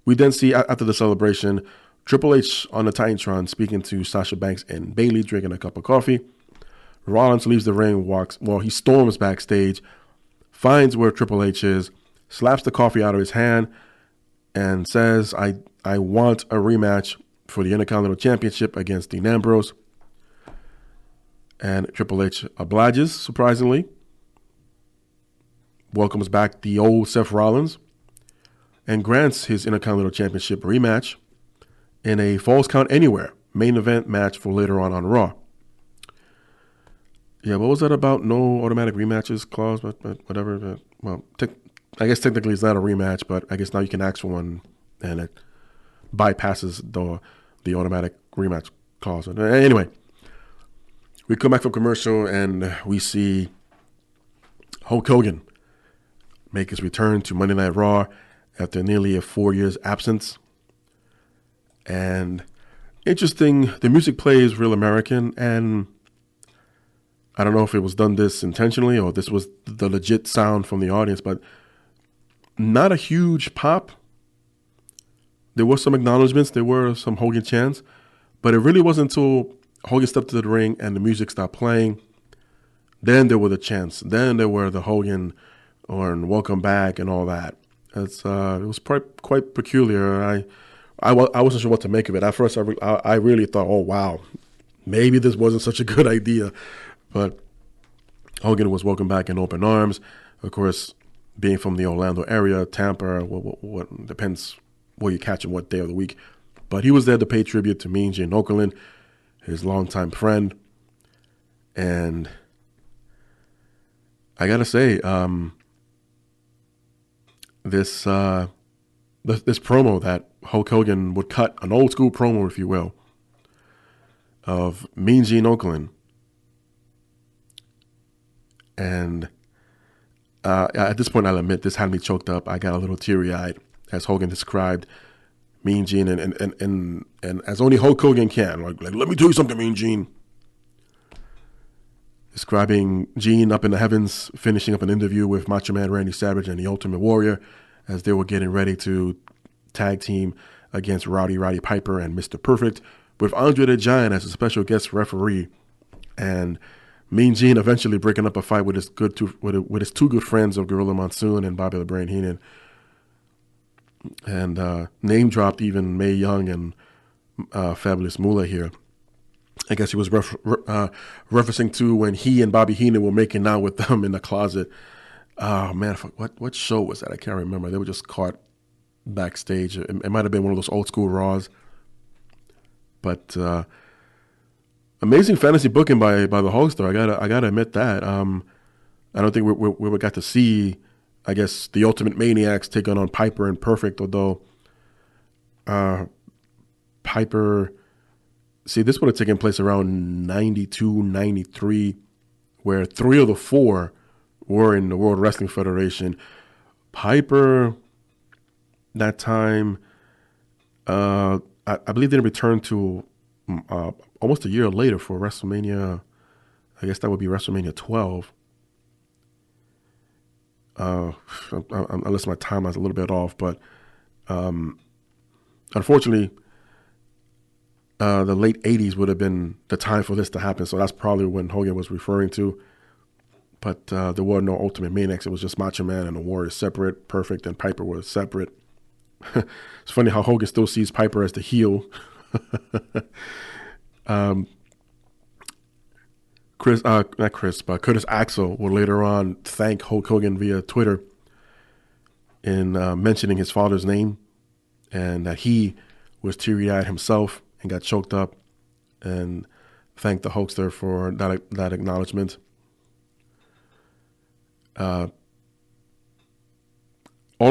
We then see, after the celebration, Triple H on the Titantron speaking to Sasha Banks and Bayley, drinking a cup of coffee. Rollins leaves the ring, he storms backstage, finds where Triple H is, slaps the coffee out of his hand, and says, I want a rematch for the Intercontinental Championship against Dean Ambrose. And Triple H obliges, surprisingly. Welcomes back the old Seth Rollins and grants his Intercontinental Championship rematch in a Falls Count Anywhere main event match for later on Raw. Yeah, what was that about? No automatic rematches clause, but whatever. Well, I guess technically it's not a rematch, but I guess now you can ask for one, and it bypasses the automatic rematch clause. Anyway, we come back from commercial and we see Hulk Hogan make his return to Monday Night Raw after nearly a 4 years absence. And interesting. The music plays real American, and I don't know if it was done this intentionally or this was the legit sound from the audience, but not a huge pop. There were some acknowledgments. There were some Hogan chants, but it really wasn't until Hogan stepped to the ring and the music stopped playing. Then there were the chants. Then there were the Hogan or welcome back and all that. It was quite peculiar. I wasn't sure what to make of it. At first, I really thought, oh, wow, maybe this wasn't such a good idea. But Hogan was welcomed back in open arms. Of course, being from the Orlando area, Tampa, what depends where you catch him, what day of the week. But he was there to pay tribute to Mean Gene Okerund, his longtime friend. And I got to say, this promo that Hulk Hogan would cut, an old school promo, if you will, of Mean Gene Okerund. And at this point, I'll admit, this had me choked up. I got a little teary-eyed as Hogan described Mean Gene and as only Hulk Hogan can. Like, let me tell you something, Mean Gene. Describing Gene up in the heavens, finishing up an interview with Macho Man Randy Savage and the Ultimate Warrior as they were getting ready to tag team against Roddy Piper and Mr. Perfect, with Andre the Giant as a special guest referee. And Mean Gene eventually breaking up a fight with his two good friends of Gorilla Monsoon and Bobby the Brain Heenan. And name dropped even Mae Young and Fabulous Moolah here. I guess he was referencing to when he and Bobby Heenan were making out with them in the closet. Oh, man, what show was that? I can't remember. They were just caught backstage. It might have been one of those old school Raws. But amazing fantasy booking by the Hulkster. I gotta admit that. I don't think we got to see, I guess, the Ultimate Maniacs taking on Piper and Perfect, although Piper, see, this would have taken place around 92, 93, where 3 of the 4 were in the World Wrestling Federation. Piper, that time, I believe they returned to almost a year later for WrestleMania. I guess that would be WrestleMania 12. Unless my timeline's a little bit off, but unfortunately, the late 80s would have been the time for this to happen. So that's probably when Hogan was referring to. But there were no Ultimate Maniacs. It was just Macho Man and the Warrior separate. Perfect and Piper were separate. It's funny how Hogan still sees Piper as the heel. Curtis Axel will later on thank Hulk Hogan via Twitter in mentioning his father's name and that he was teary-eyed himself and got choked up, and thanked the Hulkster for that acknowledgement. All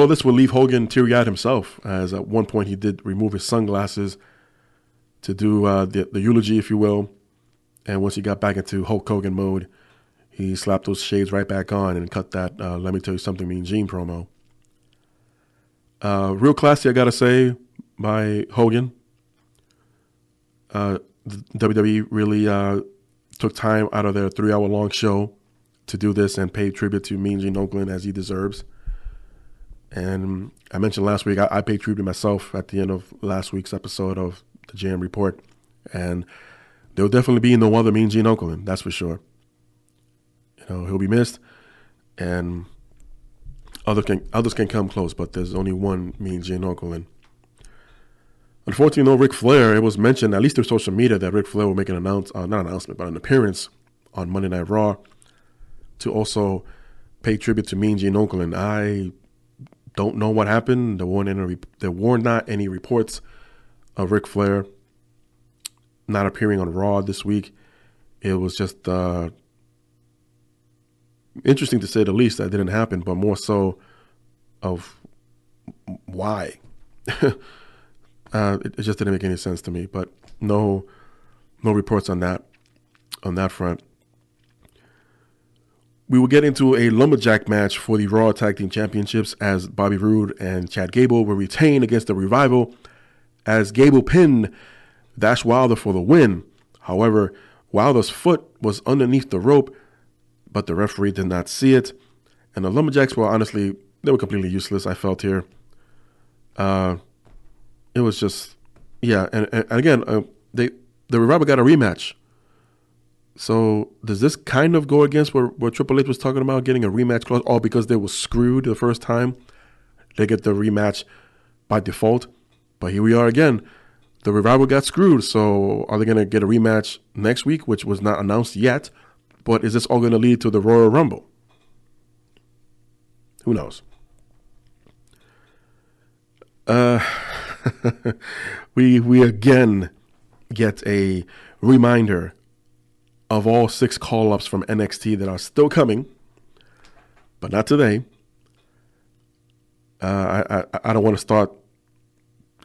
of this will leave Hogan teary-eyed himself, as at one point he did remove his sunglasses to do the eulogy, if you will. And once he got back into Hulk Hogan mode, he slapped those shades right back on and cut that "Let me tell you something, Mean Gene" promo. Real classy, I gotta say, by Hogan. The WWE really took time out of their 3-hour-long show to do this and pay tribute to Mean Gene Okerund as he deserves. And I mentioned last week, I paid tribute myself at the end of last week's episode of the JM Report. And there will definitely be no other Mean Gene Okerund, that's for sure. You know, he'll be missed, and others can come close, but there's only one Mean Gene Okerund. Unfortunately, no Ric Flair. It was mentioned, at least through social media, that Ric Flair will make an an appearance on Monday Night Raw to also pay tribute to Mean Gene Okerund. I don't know what happened. There were not any reports of Ric Flair not appearing on Raw this week. It was just interesting to say the least that didn't happen, but more so of why. It just didn't make any sense to me, but no reports on that front. We will get into a lumberjack match for the Raw Tag Team Championships as Bobby Roode and Chad Gable will retain against the Revival as Gable pinned dash Wilder for the win. However, Wilder's foot was underneath the rope, but the referee did not see it. And the Lumberjacks were honestly, they were completely useless, I felt here. It was just, yeah. And again, the revival got a rematch. So does this kind of go against what Triple H was talking about, getting a rematch clause, all because they were screwed the first time? They get the rematch by default. But here we are again. The revival got screwed. So are they going to get a rematch next week, which was not announced yet? But is this all going to lead to the Royal Rumble? Who knows? We again get a reminder of all 6 call-ups from NXT that are still coming, but not today. I don't want to start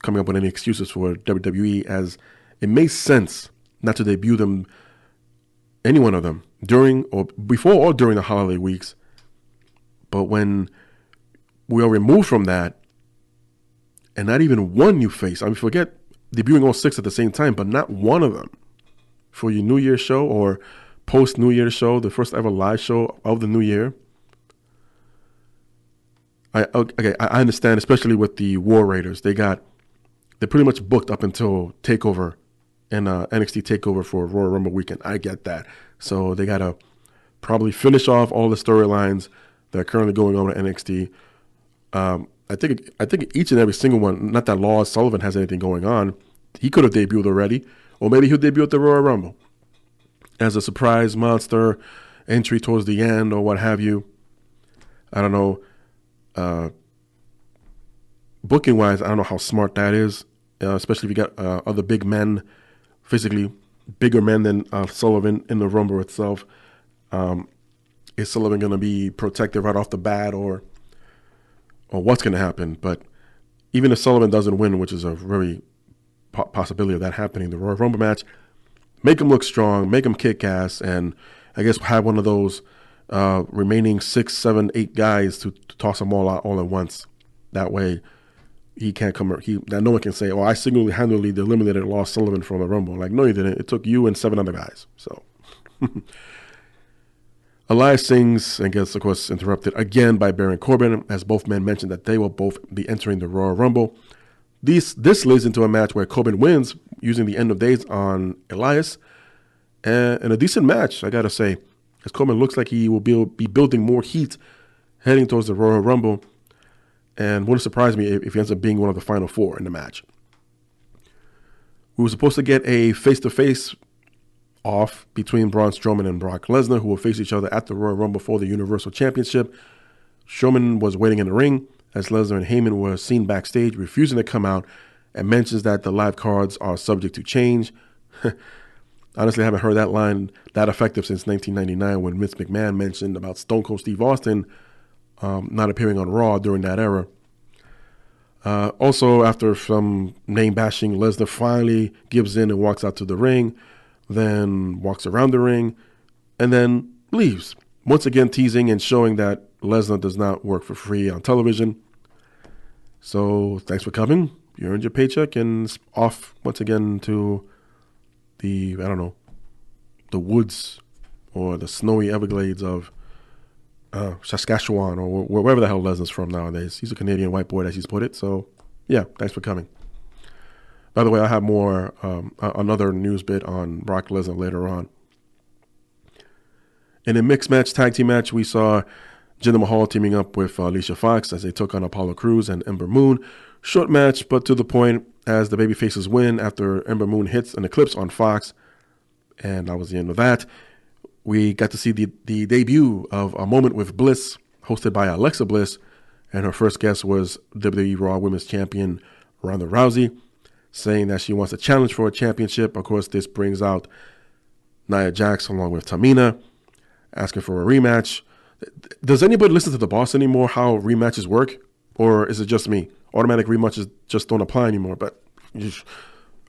coming up with any excuses for WWE, as it makes sense not to debut them, any one of them, during or before or during the holiday weeks. But when we are removed from that, and not even one new face, I mean, forget debuting all 6 at the same time, but not one of them for your New Year show or post-New Year show, the first ever live show of the New Year. I understand, especially with the War Raiders. They're pretty much booked up until TakeOver and NXT TakeOver for Royal Rumble weekend. I get that. So they got to probably finish off all the storylines that are currently going on at NXT. I think each and every single one, not that Lars Sullivan has anything going on. He could have debuted already, or maybe he'll debut at the Royal Rumble as a surprise monster entry towards the end or what have you. I don't know. Booking wise, I don't know how smart that is, especially if you got other big men, physically bigger men than Sullivan in the Rumble itself. Is Sullivan going to be protected right off the bat, or what's going to happen? But even if Sullivan doesn't win, which is a very possibility of that happening, the Royal Rumble match, make him look strong, make him kick ass, and I guess have one of those remaining 6, 7, 8 guys to toss them all out all at once. That way, he can't come. That no one can say, "Oh, I single-handedly eliminated Lars Sullivan from the Rumble." Like, no, you didn't. It took you and 7 other guys. So, Elias sings and gets, of course, interrupted again by Baron Corbin, as both men mentioned that they will both be entering the Royal Rumble. This leads into a match where Corbin wins using the end of days on Elias, and a decent match, I gotta say, as Corbin looks like he will be building more heat heading towards the Royal Rumble, and wouldn't surprise me if he ends up being one of the final 4 in the match. We were supposed to get a face-to-face off between Braun Strowman and Brock Lesnar, who will face each other at the Royal Rumble for the Universal Championship. Strowman was waiting in the ring as Lesnar and Heyman were seen backstage refusing to come out, and mentions that the live cards are subject to change. Honestly, I haven't heard that line that effective since 1999 when Vince McMahon mentioned about Stone Cold Steve Austin not appearing on Raw during that era. Also, after some name bashing, Lesnar finally gives in and walks out to the ring, then walks around the ring, and then leaves. Once again, teasing and showing that Lesnar does not work for free on television. So, thanks for coming. You earned your paycheck, and it's off once again to the woods or the snowy Everglades of Saskatchewan, or wherever the hell Lesnar's from nowadays. He's a Canadian white boy, as he's put it. So, yeah, thanks for coming. By the way, I have more, another news bit on Brock Lesnar later on. In a mixed match, tag team match, we saw Jinder Mahal teaming up with Alicia Fox as they took on Apollo Crews and Ember Moon. Short match, but to the point, as the babyfaces win after Ember Moon hits an Eclipse on Fox. And that was the end of that. We got to see the debut of A Moment with Bliss, hosted by Alexa Bliss, and her first guest was WWE Raw Women's Champion Ronda Rousey, saying that she wants a challenge for a championship. Of course, this brings out Nia Jax along with Tamina, asking for a rematch. Does anybody listen to The Boss anymore, how rematches work? Or is it just me? Automatic rematches just don't apply anymore. But,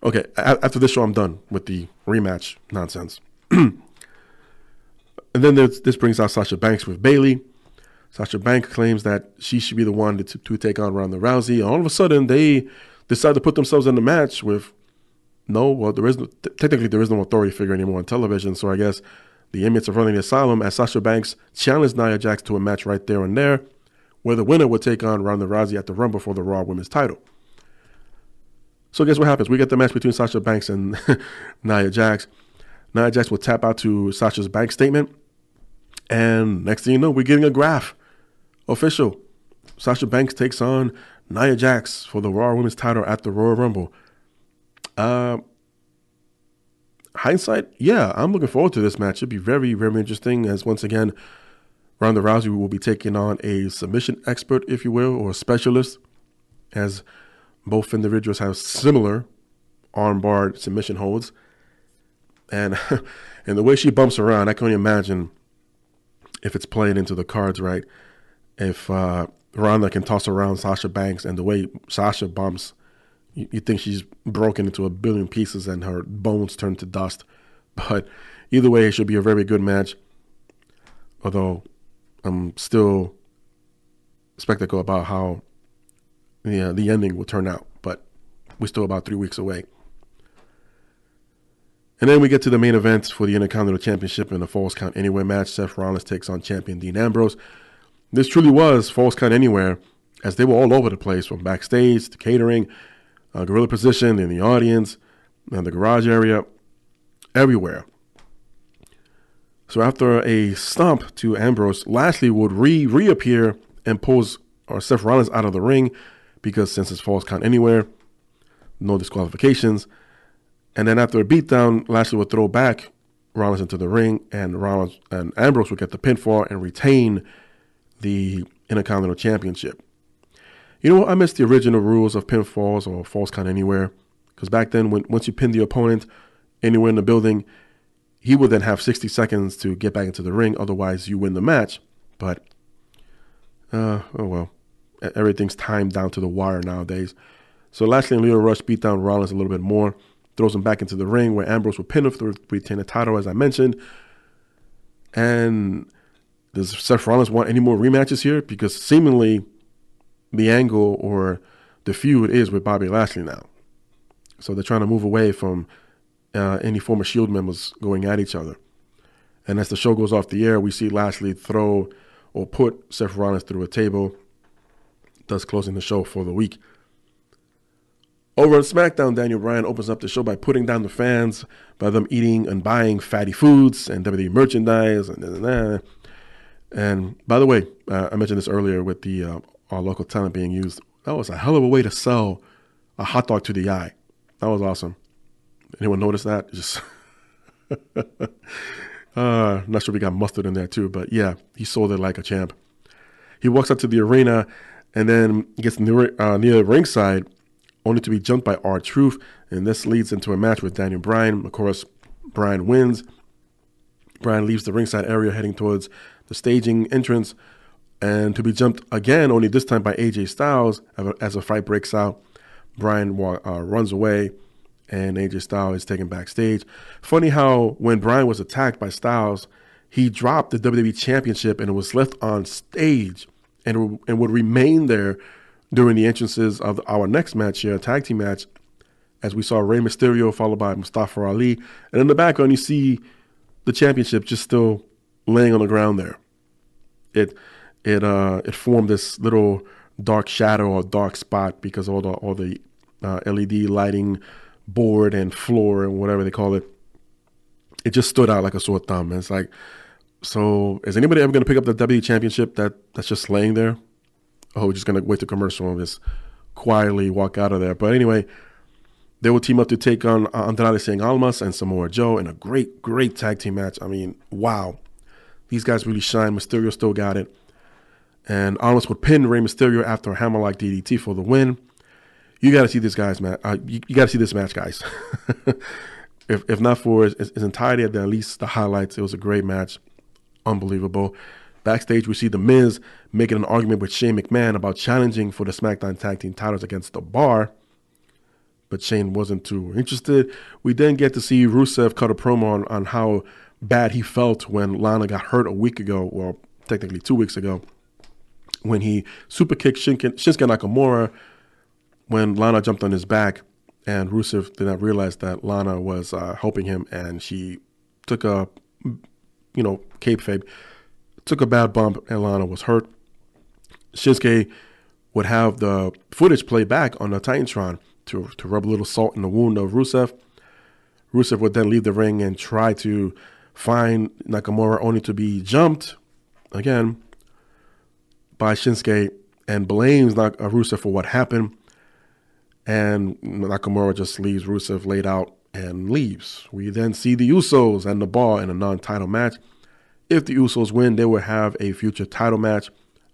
okay, after this show, I'm done with the rematch nonsense. And then this brings out Sasha Banks with Bayley. Sasha Banks claims that she should be the one to take on Ronda Rousey. All of a sudden, they decide to put themselves in the match with no, well, technically there is no authority figure anymore on television, so I guess the inmates are running the asylum as Sasha Banks challenged Nia Jax to a match right there and there, where the winner would take on Ronda Rousey at the Rumble for the Raw Women's title. So guess what happens? We get the match between Sasha Banks and Nia Jax. Nia Jax will tap out to Sasha's bank statement, and next thing you know, we're getting a graph. Official. Sasha Banks takes on Nia Jax for the Raw Women's title at the Royal Rumble. Hindsight, yeah, I'm looking forward to this match. It'll be very, very interesting, as once again, Ronda Rousey will be taking on a submission expert, if you will, or a specialist, as both individuals have similar armbar submission holds. And and the way she bumps around, I can only imagine if it's played into the cards right. If Ronda can toss around Sasha Banks, and the way Sasha bumps, you think she's broken into a billion pieces and her bones turn to dust. But either way, it should be a very good match. Although I'm still skeptical about how the ending will turn out. But we're still about 3 weeks away. And then we get to the main event for the Intercontinental Championship in the Falls Count Anywhere match. Seth Rollins takes on champion Dean Ambrose. This truly was Falls Count Anywhere, as they were all over the place, from backstage to catering, gorilla position in the audience, and the garage area, everywhere. So after a stomp to Ambrose, Lashley would reappear and pulls Seth Rollins out of the ring, because since it's Falls Count Anywhere, no disqualifications. And then after a beatdown, Lashley would throw back Rollins into the ring, and Rollins and Ambrose would get the pinfall and retain the Intercontinental Championship. You know what? I miss the original rules of pinfalls or Falls Count Anywhere, because back then, once you pin the opponent anywhere in the building, he would then have 60 seconds to get back into the ring. Otherwise, you win the match. But, oh well, everything's timed down to the wire nowadays. So Lashley and Leo Rush beat down Rollins a little bit more, throws him back into the ring, where Ambrose would pin him to retain the title, as I mentioned. And does Seth Rollins want any more rematches here? Because seemingly the angle or the feud is with Bobby Lashley now. So they're trying to move away from any former Shield members going at each other. And as the show goes off the air, we see Lashley throw or put Seth Rollins through a table, thus closing the show for the week. Over on Smackdown, Daniel Bryan opens up the show by putting down the fans by them eating and buying fatty foods and WWE merchandise. And by the way, I mentioned this earlier with the our local talent being used. That was a hell of a way to sell a hot dog to the eye. That was awesome. Anyone notice that? Just not sure we got mustard in there too, but yeah, he sold it like a champ. He walks out to the arena and then gets near ringside, only to be jumped by R-Truth, and this leads into a match with Daniel Bryan. Of course, Bryan wins. Bryan leaves the ringside area heading towards the staging entrance, and to be jumped again, only this time by AJ Styles. As a fight breaks out, Bryan runs away, and AJ Styles is taken backstage. Funny how when Bryan was attacked by Styles, he dropped the WWE Championship and it was left on stage and would remain there during the entrances of our next match here, a tag team match, as we saw Rey Mysterio followed by Mustafa Ali. And in the background, you see the championship just still laying on the ground there. It formed this little dark shadow or dark spot because all the LED lighting board and floor and whatever they call it. It just stood out like a sore thumb. And it's like, so is anybody ever going to pick up the WWE Championship that's just laying there? Oh, we're just going to wait to commercial and just quietly walk out of there. But anyway, they will team up to take on Andrade Cien Almas and Samoa Joe in a great, great tag team match. I mean, wow. These guys really shine. Mysterio still got it. And Almas would pin Rey Mysterio after a hammerlock DDT for the win. You got to see this guys, man. You got to see this match, guys. if not for its entirety, at least the highlights, it was a great match. Unbelievable. Backstage, we see The Miz making an argument with Shane McMahon about challenging for the SmackDown Tag Team titles against The Bar. But Shane wasn't too interested. We then get to see Rusev cut a promo on how bad he felt when Lana got hurt a week ago, or technically 2 weeks ago, when he super kicked Shinsuke Nakamura when Lana jumped on his back and Rusev did not realize that Lana was helping him, and she took a, kayfabe, took a bad bump, and Lana was hurt. Shinsuke would have the footage play back on the Titantron to rub a little salt in the wound of Rusev. Rusev would then leave the ring and try to find Nakamura, only to be jumped again by Shinsuke, and blames Rusev for what happened. And Nakamura just leaves Rusev laid out and leaves. We then see the Usos and the Bar in a non-title match. If the Usos win, they will have a future title match.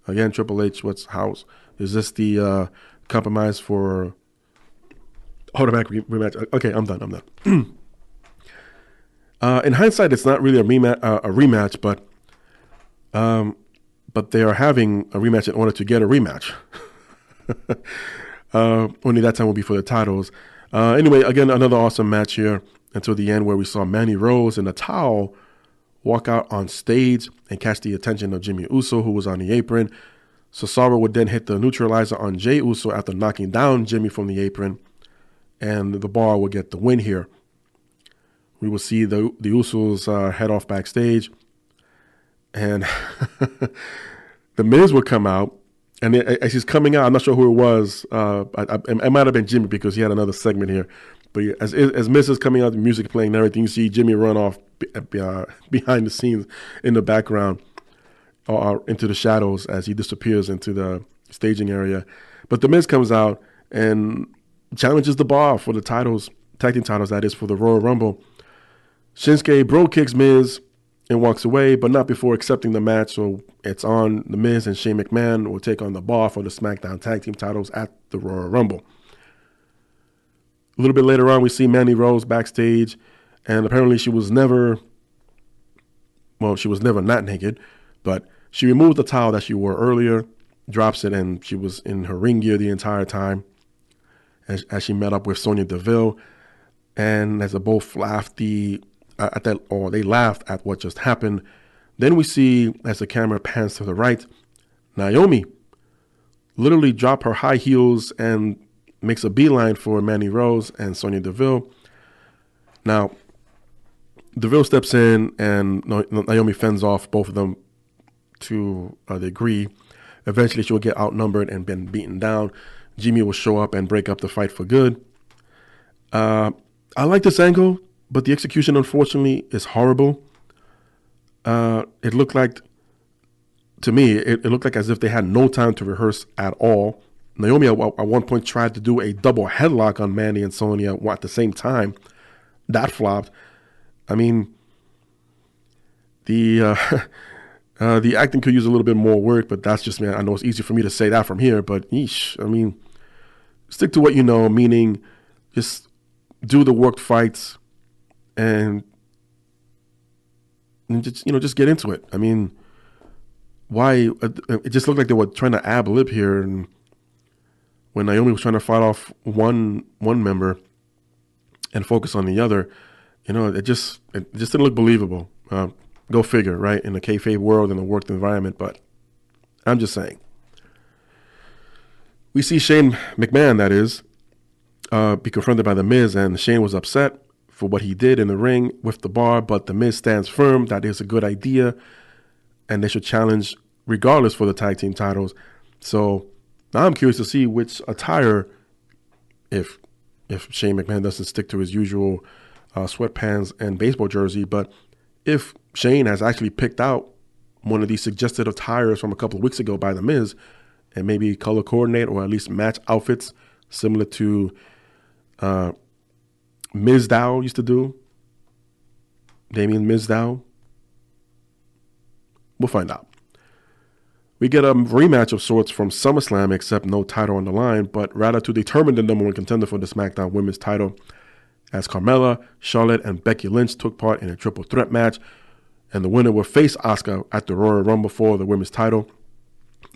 Again, Triple H, is this the compromise for automatic rematch? Okay, I'm done. In hindsight, it's not really a rematch, but they are having a rematch in order to get a rematch. Only that time will be for the titles. Anyway, again, another awesome match here until the end, where we saw Mandy Rose in a towel walk out on stage and catch the attention of Jimmy Uso, who was on the apron. Cesaro would then hit the neutralizer on Jey Uso after knocking down Jimmy from the apron, and the Bar will get the win here. We will see the Usos head off backstage, and the Miz would come out, and as he's coming out, I'm not sure who it was. It might have been Jimmy, because he had another segment here. But as Miz is coming out, the music playing and everything, you see Jimmy run off behind the scenes in the background, or into the shadows as he disappears into the staging area. But the Miz comes out and challenges the Bar for the titles, tag team titles, that is, for the Royal Rumble. Shinsuke bro kicks Miz and walks away, but not before accepting the match. So it's on the Miz, and Shane McMahon will take on the Bar for the SmackDown tag team titles at the Royal Rumble. A little bit later on, we see Mandy Rose backstage, and apparently she was never not naked, but she removed the towel that she wore earlier, drops it, and she was in her ring gear the entire time as she met up with Sonya Deville. And as they both laughed they laughed at what just happened. Then we see, as the camera pans to the right, Naomi literally drop her high heels and makes a beeline for Mandy Rose and Sonya Deville. Now, Deville steps in, and Naomi fends off both of them to a degree. Eventually, she'll get outnumbered and been beaten down. Jimmy will show up and break up the fight for good. I like this angle, but the execution, unfortunately, is horrible. It looked like, to me, it looked like as if they had no time to rehearse at all. Naomi at one point tried to do a double headlock on Mandy and Sonya at the same time. That flopped. I mean, the acting could use a little bit more work, but that's just me. I know it's easy for me to say that from here, but yeesh. I mean, stick to what you know, meaning just do the worked fights and just get into it. I mean, why? It just looked like they were trying to ab lib here, and when Naomi was trying to fight off one member and focus on the other, it just didn't look believable. Go figure, right? In the kayfabe world, in the worked environment, but I'm just saying. We see Shane McMahon, that is, be confronted by The Miz, and Shane was upset for what he did in the ring with the Bar, but The Miz stands firm that it's a good idea, and they should challenge regardless for the tag team titles. So now I'm curious to see which attire, if Shane McMahon doesn't stick to his usual sweatpants and baseball jersey, but if Shane has actually picked out one of these suggested attires from a couple of weeks ago by The Miz, and maybe color coordinate or at least match outfits similar to Mizdow used to do. Damien Mizdow. We'll find out. We get a rematch of sorts from SummerSlam, except no title on the line, but rather to determine the number one contender for the SmackDown Women's title, as Carmella, Charlotte, and Becky Lynch took part in a triple threat match, and the winner will face Asuka at the Royal Rumble for the women's title.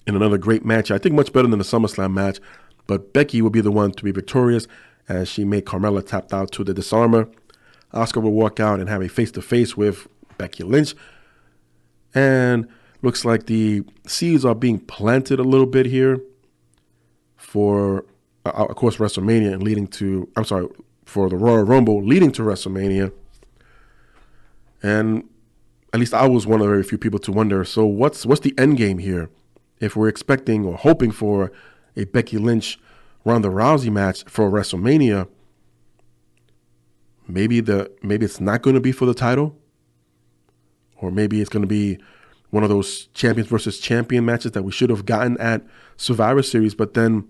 In another great match, I think much better than the SummerSlam match, but Becky will be the one to be victorious as she made Carmella tapped out to the disarmer. Asuka will walk out and have a face-to-face with Becky Lynch, and looks like the seeds are being planted a little bit here for of course, WrestleMania and leading to, for the Royal Rumble leading to WrestleMania. And at least I was one of the very few people to wonder, so what's the end game here? If we're expecting or hoping for a Becky Lynch Ronda Rousey match for WrestleMania, maybe it's not going to be for the title, or maybe it's going to be one of those champions versus champion matches that we should have gotten at Survivor Series, but then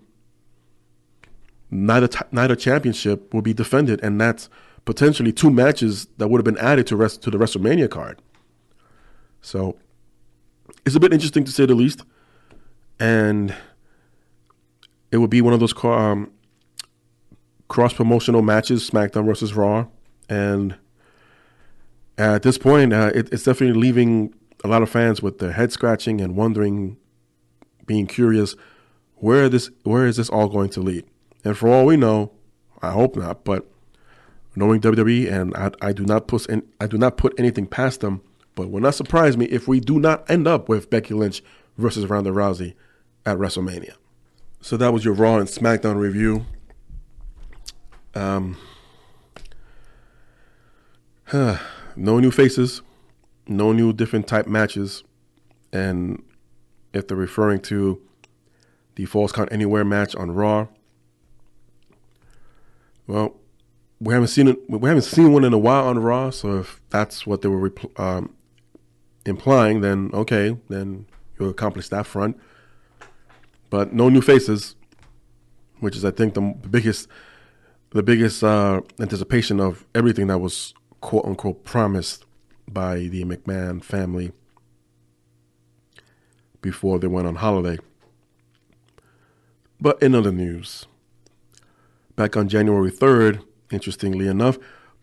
neither championship will be defended, and that's potentially two matches that would have been added to the WrestleMania card. So it's a bit interesting to say the least, and it would be one of those cross-promotional matches, SmackDown versus Raw, and at this point, it's definitely leaving a lot of fans with their head scratching and wondering, being curious, where is this all going to lead? And for all we know, I hope not, but knowing WWE, and I do not put anything past them, but it will not surprise me if we do not end up with Becky Lynch versus Ronda Rousey at WrestleMania. So that was your Raw and SmackDown review. No new faces, no new different type matches, and if they're referring to the Falls Count Anywhere match on Raw, well, we haven't seen one in a while on Raw. So if that's what they were implying, then okay, then you'll accomplish that front. But no new faces, which is, I think, the biggest anticipation of everything that was quote unquote promised by the McMahon family before they went on holiday. But in other news, back on January 3rd, interestingly enough,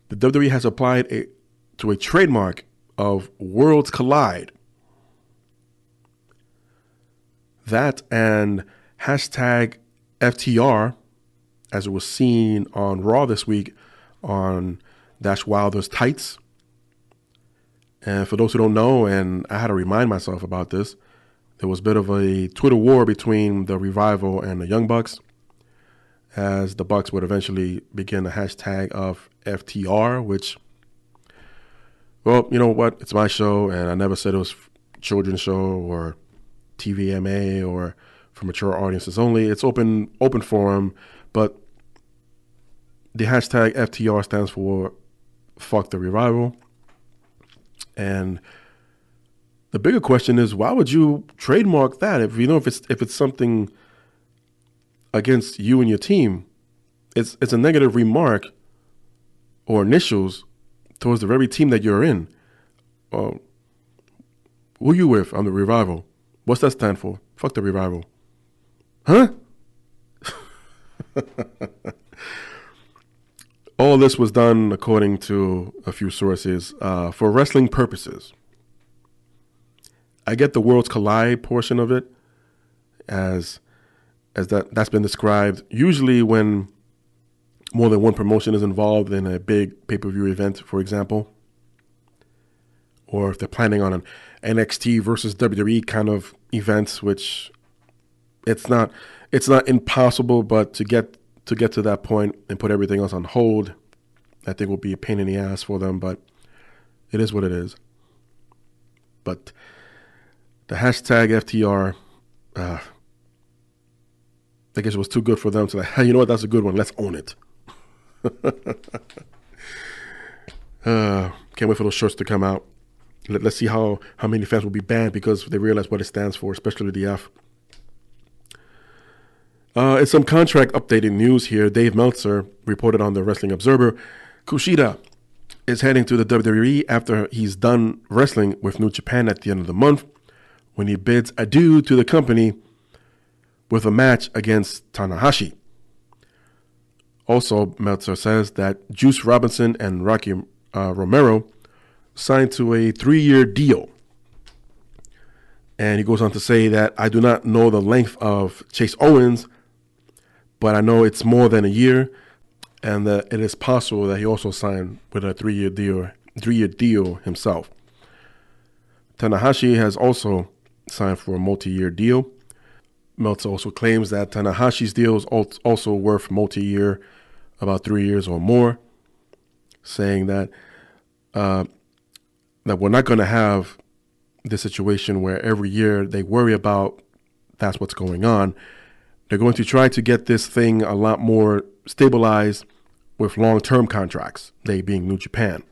the WWE has applied to a trademark of Worlds Collide. That and hashtag FTR, as it was seen on Raw this week on Dash Wilder's tights. And for those who don't know, and I had to remind myself about this, there was a bit of a Twitter war between the Revival and the Young Bucks, as the Bucks would eventually begin a hashtag of FTR, which, well, you know what? It's my show, and I never said it was children's show or TVMA or for mature audiences only. It's open forum, but the hashtag FTR stands for Fuck the Revival. And the bigger question is, why would you trademark that if it's something against you and your team? It's a negative remark or initials towards the very team that you're in. Who you with? I'm the Revival. What's that stand for? Fuck the Revival. Huh? All this was done, according to a few sources, for wrestling purposes. I get the Worlds Collide portion of it, as that's been described usually when more than one promotion is involved in a big pay-per-view event, for example, or if they're planning on an NXT versus WWE kind of event, which it's not impossible, but to get to that point and put everything else on hold, I think will be a pain in the ass for them, but it is what it is. But the hashtag FTR, I guess it was too good for them to like, hey, you know what, that's a good one, let's own it. Can't wait for those shirts to come out. Let's see how many fans will be banned because they realize what it stands for, especially the F. It's some contract updating news here. Dave Meltzer reported on the Wrestling Observer. Kushida is heading to the WWE after he's done wrestling with New Japan at the end of the month, when he bids adieu to the company with a match against Tanahashi. Also, Meltzer says that Juice Robinson and Rocky Romero signed to a 3-year deal. And he goes on to say that I do not know the length of Chase Owens, but I know it's more than a year, and that it is possible that he also signed with a 3-year deal himself. Tanahashi has also signed for a multi-year deal. Meltzer also claims that Tanahashi's deal is also worth multi-year, about 3 years or more, saying that that we're not going to have this situation where every year they worry about that's what's going on. They're going to try to get this thing a lot more stabilized with long-term contracts, they being New Japan.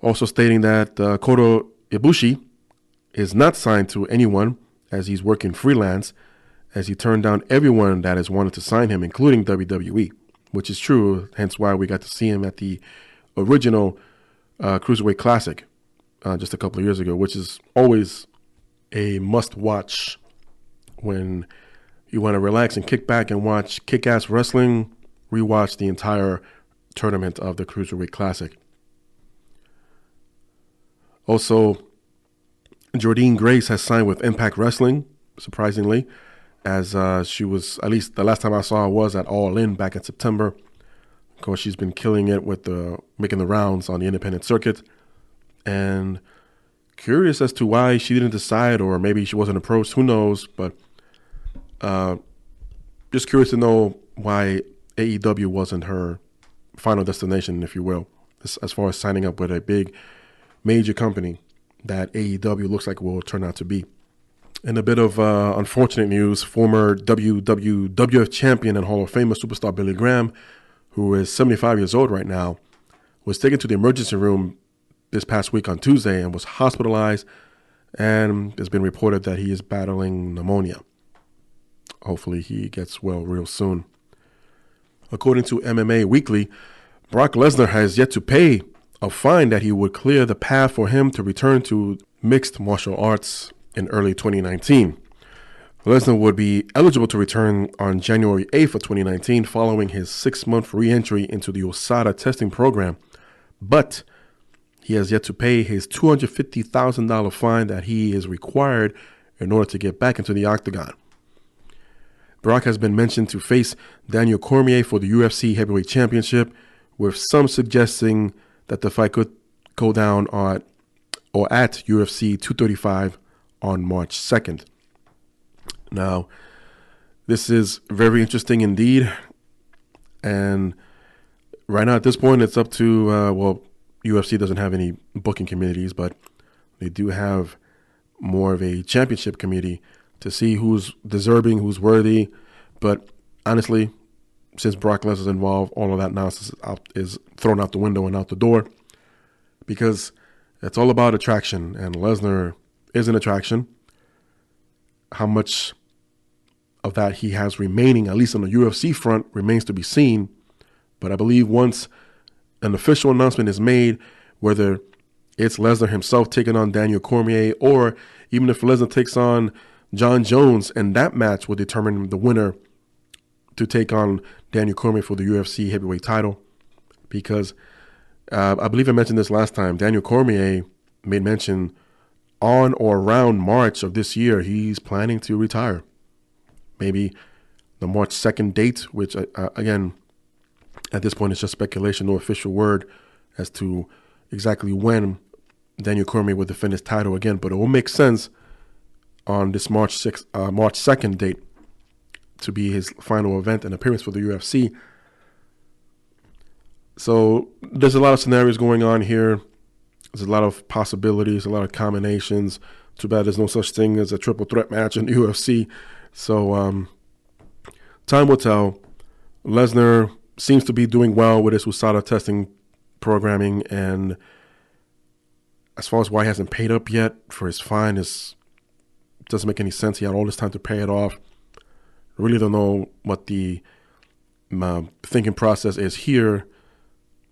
Also stating that Kota Ibushi is not signed to anyone as he's working freelance, as he turned down everyone that has wanted to sign him, including WWE, which is true, hence why we got to see him at the original Cruiserweight Classic just a couple of years ago, which is always a must-watch when you want to relax and kick back and watch kick-ass wrestling. Rewatch the entire tournament of the Cruiserweight Classic. Also, Jordynne Grace has signed with Impact Wrestling, surprisingly, as she was, at least the last time I saw her was at All In back in September. Of course, she's been killing it with making the rounds on the independent circuit. And curious as to why she didn't decide, or maybe she wasn't approached, who knows, but just curious to know why AEW wasn't her final destination, if you will, as far as signing up with a big major company that AEW looks like will turn out to be. In a bit of unfortunate news, former WWF champion and Hall of Famer superstar Billy Graham, who is 75 years old right now, was taken to the emergency room this past week on Tuesday and was hospitalized, and it's been reported that he is battling pneumonia. Hopefully he gets well real soon. According to MMA Weekly, Brock Lesnar has yet to pay a fine that he would clear the path for him to return to mixed martial arts in early 2019. Lesnar would be eligible to return on January 8th of 2019 following his 6-month re-entry into the USADA testing program, but he has yet to pay his $250,000 fine that he is required in order to get back into the octagon. Brock has been mentioned to face Daniel Cormier for the UFC Heavyweight Championship, with some suggesting that the fight could go down at UFC 235 on March 2nd. Now, this is very interesting indeed. And right now at this point, it's up to, UFC doesn't have any booking committees, but they do have more of a championship committee to see who's deserving, who's worthy. But honestly, since Brock Lesnar's involved, all of that nonsense is thrown out the window and out the door, because it's all about attraction, and Lesnar is an attraction. How much of that he has remaining, at least on the UFC front, remains to be seen. But I believe once an official announcement is made, whether it's Lesnar himself taking on Daniel Cormier, or even if Lesnar takes on John Jones, and that match will determine the winner to take on Daniel Cormier for the UFC heavyweight title. Because I believe I mentioned this last time, Daniel Cormier made mention on or around March of this year, he's planning to retire. Maybe the March 2nd date, which again, at this point, it's just speculation, no official word as to exactly when Daniel Cormier would defend his title again. But it will make sense on this March 2nd date to be his final event and appearance for the UFC. So there's a lot of scenarios going on here. There's a lot of possibilities, a lot of combinations. Too bad there's no such thing as a triple threat match in the UFC. So time will tell. Lesnar seems to be doing well with his USADA testing programming, and as far as why he hasn't paid up yet for his fine, doesn't make any sense. He had all this time to pay it off. I really don't know what the thinking process is here,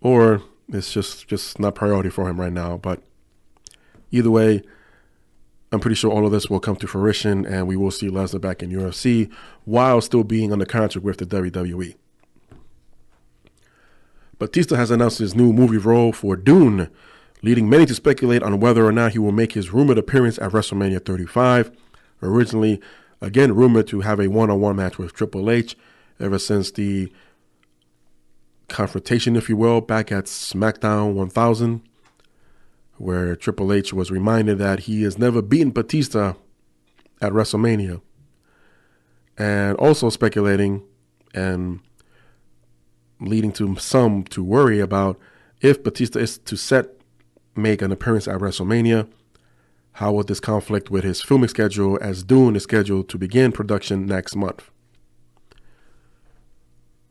or it's just not priority for him right now. But either way, I'm pretty sure all of this will come to fruition, and we will see Lesnar back in UFC while still being under contract with the WWE. Batista has announced his new movie role for Dune, leading many to speculate on whether or not he will make his rumored appearance at WrestleMania 35. Originally, again, rumored to have a one-on-one match with Triple H ever since the confrontation, if you will, back at Smackdown 1000, where Triple H was reminded that he has never beaten Batista at WrestleMania, and also speculating and leading to some to worry about if Batista is to make an appearance at WrestleMania, how will this conflict with his filming schedule, as Dune is scheduled to begin production next month.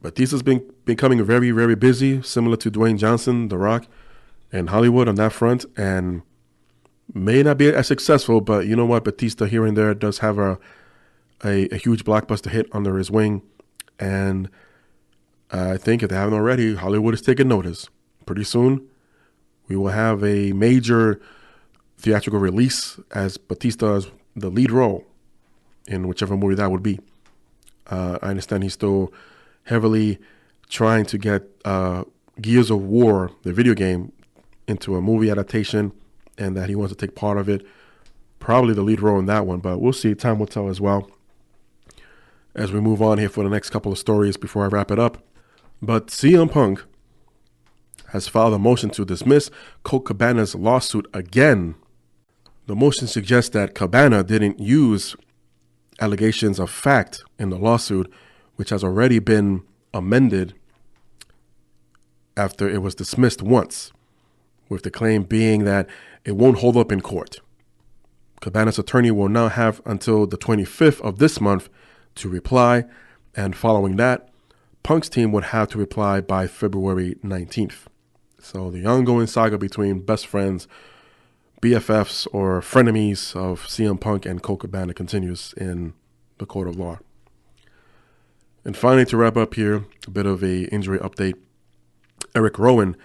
Batista's been becoming very, very busy, similar to Dwayne Johnson, The Rock, and Hollywood on that front, and may not be as successful, but you know what? Batista here and there does have a huge blockbuster hit under his wing, and I think if they haven't already, Hollywood is taking notice. Pretty soon, we will have a major theatrical release as Batista's the lead role in whichever movie that would be. I understand he's still heavily trying to get Gears of War, the video game, into a movie adaptation, and that he wants to take part of it. Probably the lead role in that one, but we'll see. Time will tell as well as we move on here for the next couple of stories before I wrap it up. But CM Punk has filed a motion to dismiss Colt Cabana's lawsuit again. The motion suggests that Cabana didn't use allegations of fact in the lawsuit, which has already been amended after it was dismissed once, with the claim being that it won't hold up in court. Cabana's attorney will now have until the 25th of this month to reply, and following that, Punk's team would have to reply by February 19th. So the ongoing saga between best friends, BFFs, or frenemies of CM Punk and Colt Cabana continues in the court of law. And finally, to wrap up here, a bit of a injury update. Eric Rowan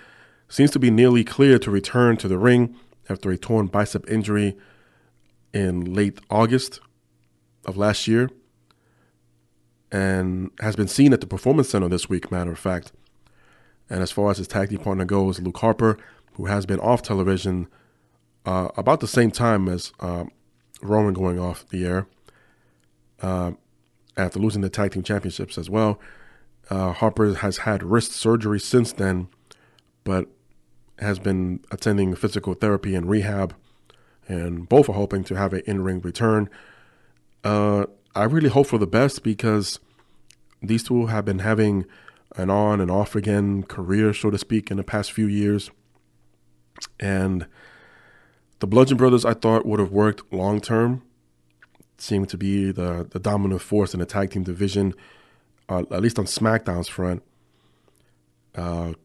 seems to be nearly clear to return to the ring after a torn bicep injury in late August of last year, and has been seen at the Performance Center this week, matter of fact. And as far as his tag team partner goes, Luke Harper, who has been off television about the same time as Rowan going off the air after losing the tag team championships as well. Harper has had wrist surgery since then, but has been attending physical therapy and rehab, and both are hoping to have an in-ring return. I really hope for the best, because these two have been having an on and off again career, so to speak, in the past few years. And the Bludgeon Brothers, I thought, would have worked long term, seemed to be the dominant force in the tag team division, at least on SmackDown's front. They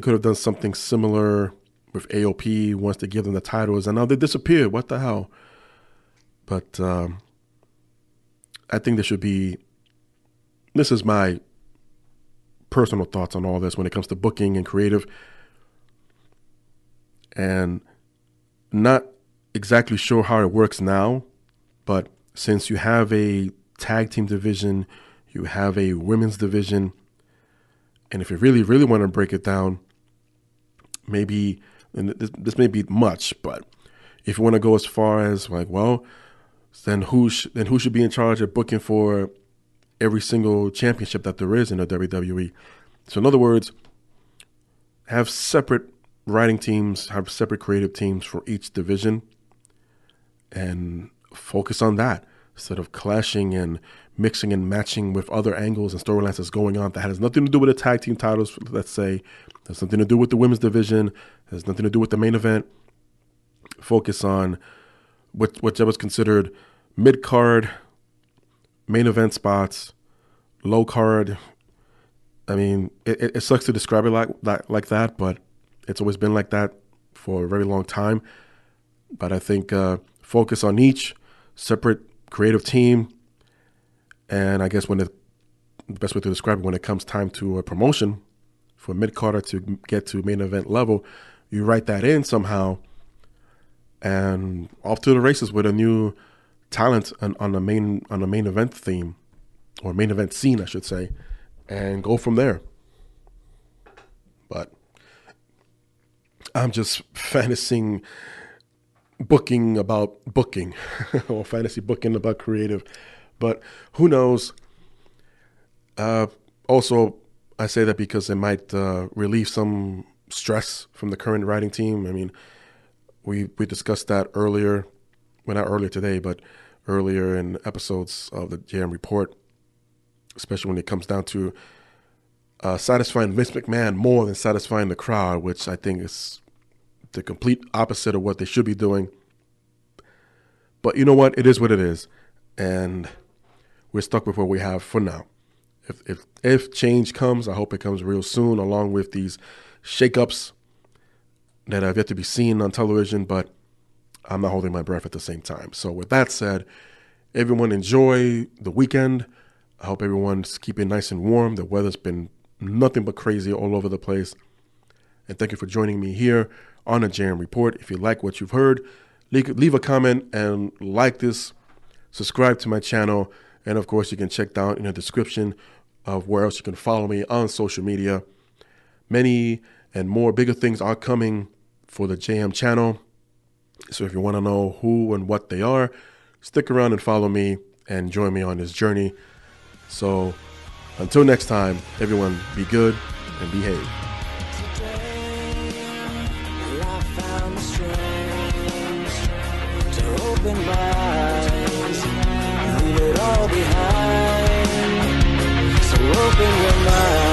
could have done something similar with AOP once they give them the titles, and now they disappeared. What the hell? But I think there should be, this is my personal thoughts on all this when it comes to booking and creative, and not exactly sure how it works now, but since you have a tag team division, you have a women's division, and if you really, really want to break it down, maybe, and this may be much, but if you want to go as far as like, well, then who should be in charge of booking for every single championship that there is in the WWE? So in other words, have separate writing teams, have separate creative teams for each division, and focus on that instead of clashing and mixing and matching with other angles and storylines that's going on that has nothing to do with the tag team titles, let's say, has nothing to do with the women's division, has nothing to do with the main event. Focus on whichever's considered mid-card, main event spots, low-card. I mean, it sucks to describe it like that, but it's always been like that for a very long time. But I think focus on each separate creative team, and I guess the best way to describe it, when it comes time to a promotion for mid-carder to get to main event level, you write that in somehow, and off to the races with a new talent on the main event theme, or main event scene, I should say, and go from there. But I'm just fantasying booking about booking or fantasy booking about creative, but who knows? Also, I say that because it might relieve some stress from the current writing team. I mean, we discussed that earlier, well, not earlier today, but earlier in episodes of the JM Report, especially when it comes down to satisfying Vince McMahon more than satisfying the crowd, which I think is the complete opposite of what they should be doing. But you know what? It is what it is. And we're stuck with what we have for now. If change comes, I hope it comes real soon, along with these shakeups that have yet to be seen on television, but I'm not holding my breath at the same time. So with that said, everyone enjoy the weekend. I hope everyone's keeping nice and warm. The weather's been nothing but crazy all over the place. And thank you for joining me here on the JM Report. If you like what you've heard, leave a comment and like this, subscribe to my channel, and of course you can check down in the description of where else you can follow me on social media. Many and more bigger things are coming for the JM channel. So if you want to know who and what they are, stick around and follow me and join me on this journey. So until next time, everyone be good and behave. Open my eyes, leave it all behind. So open your mind.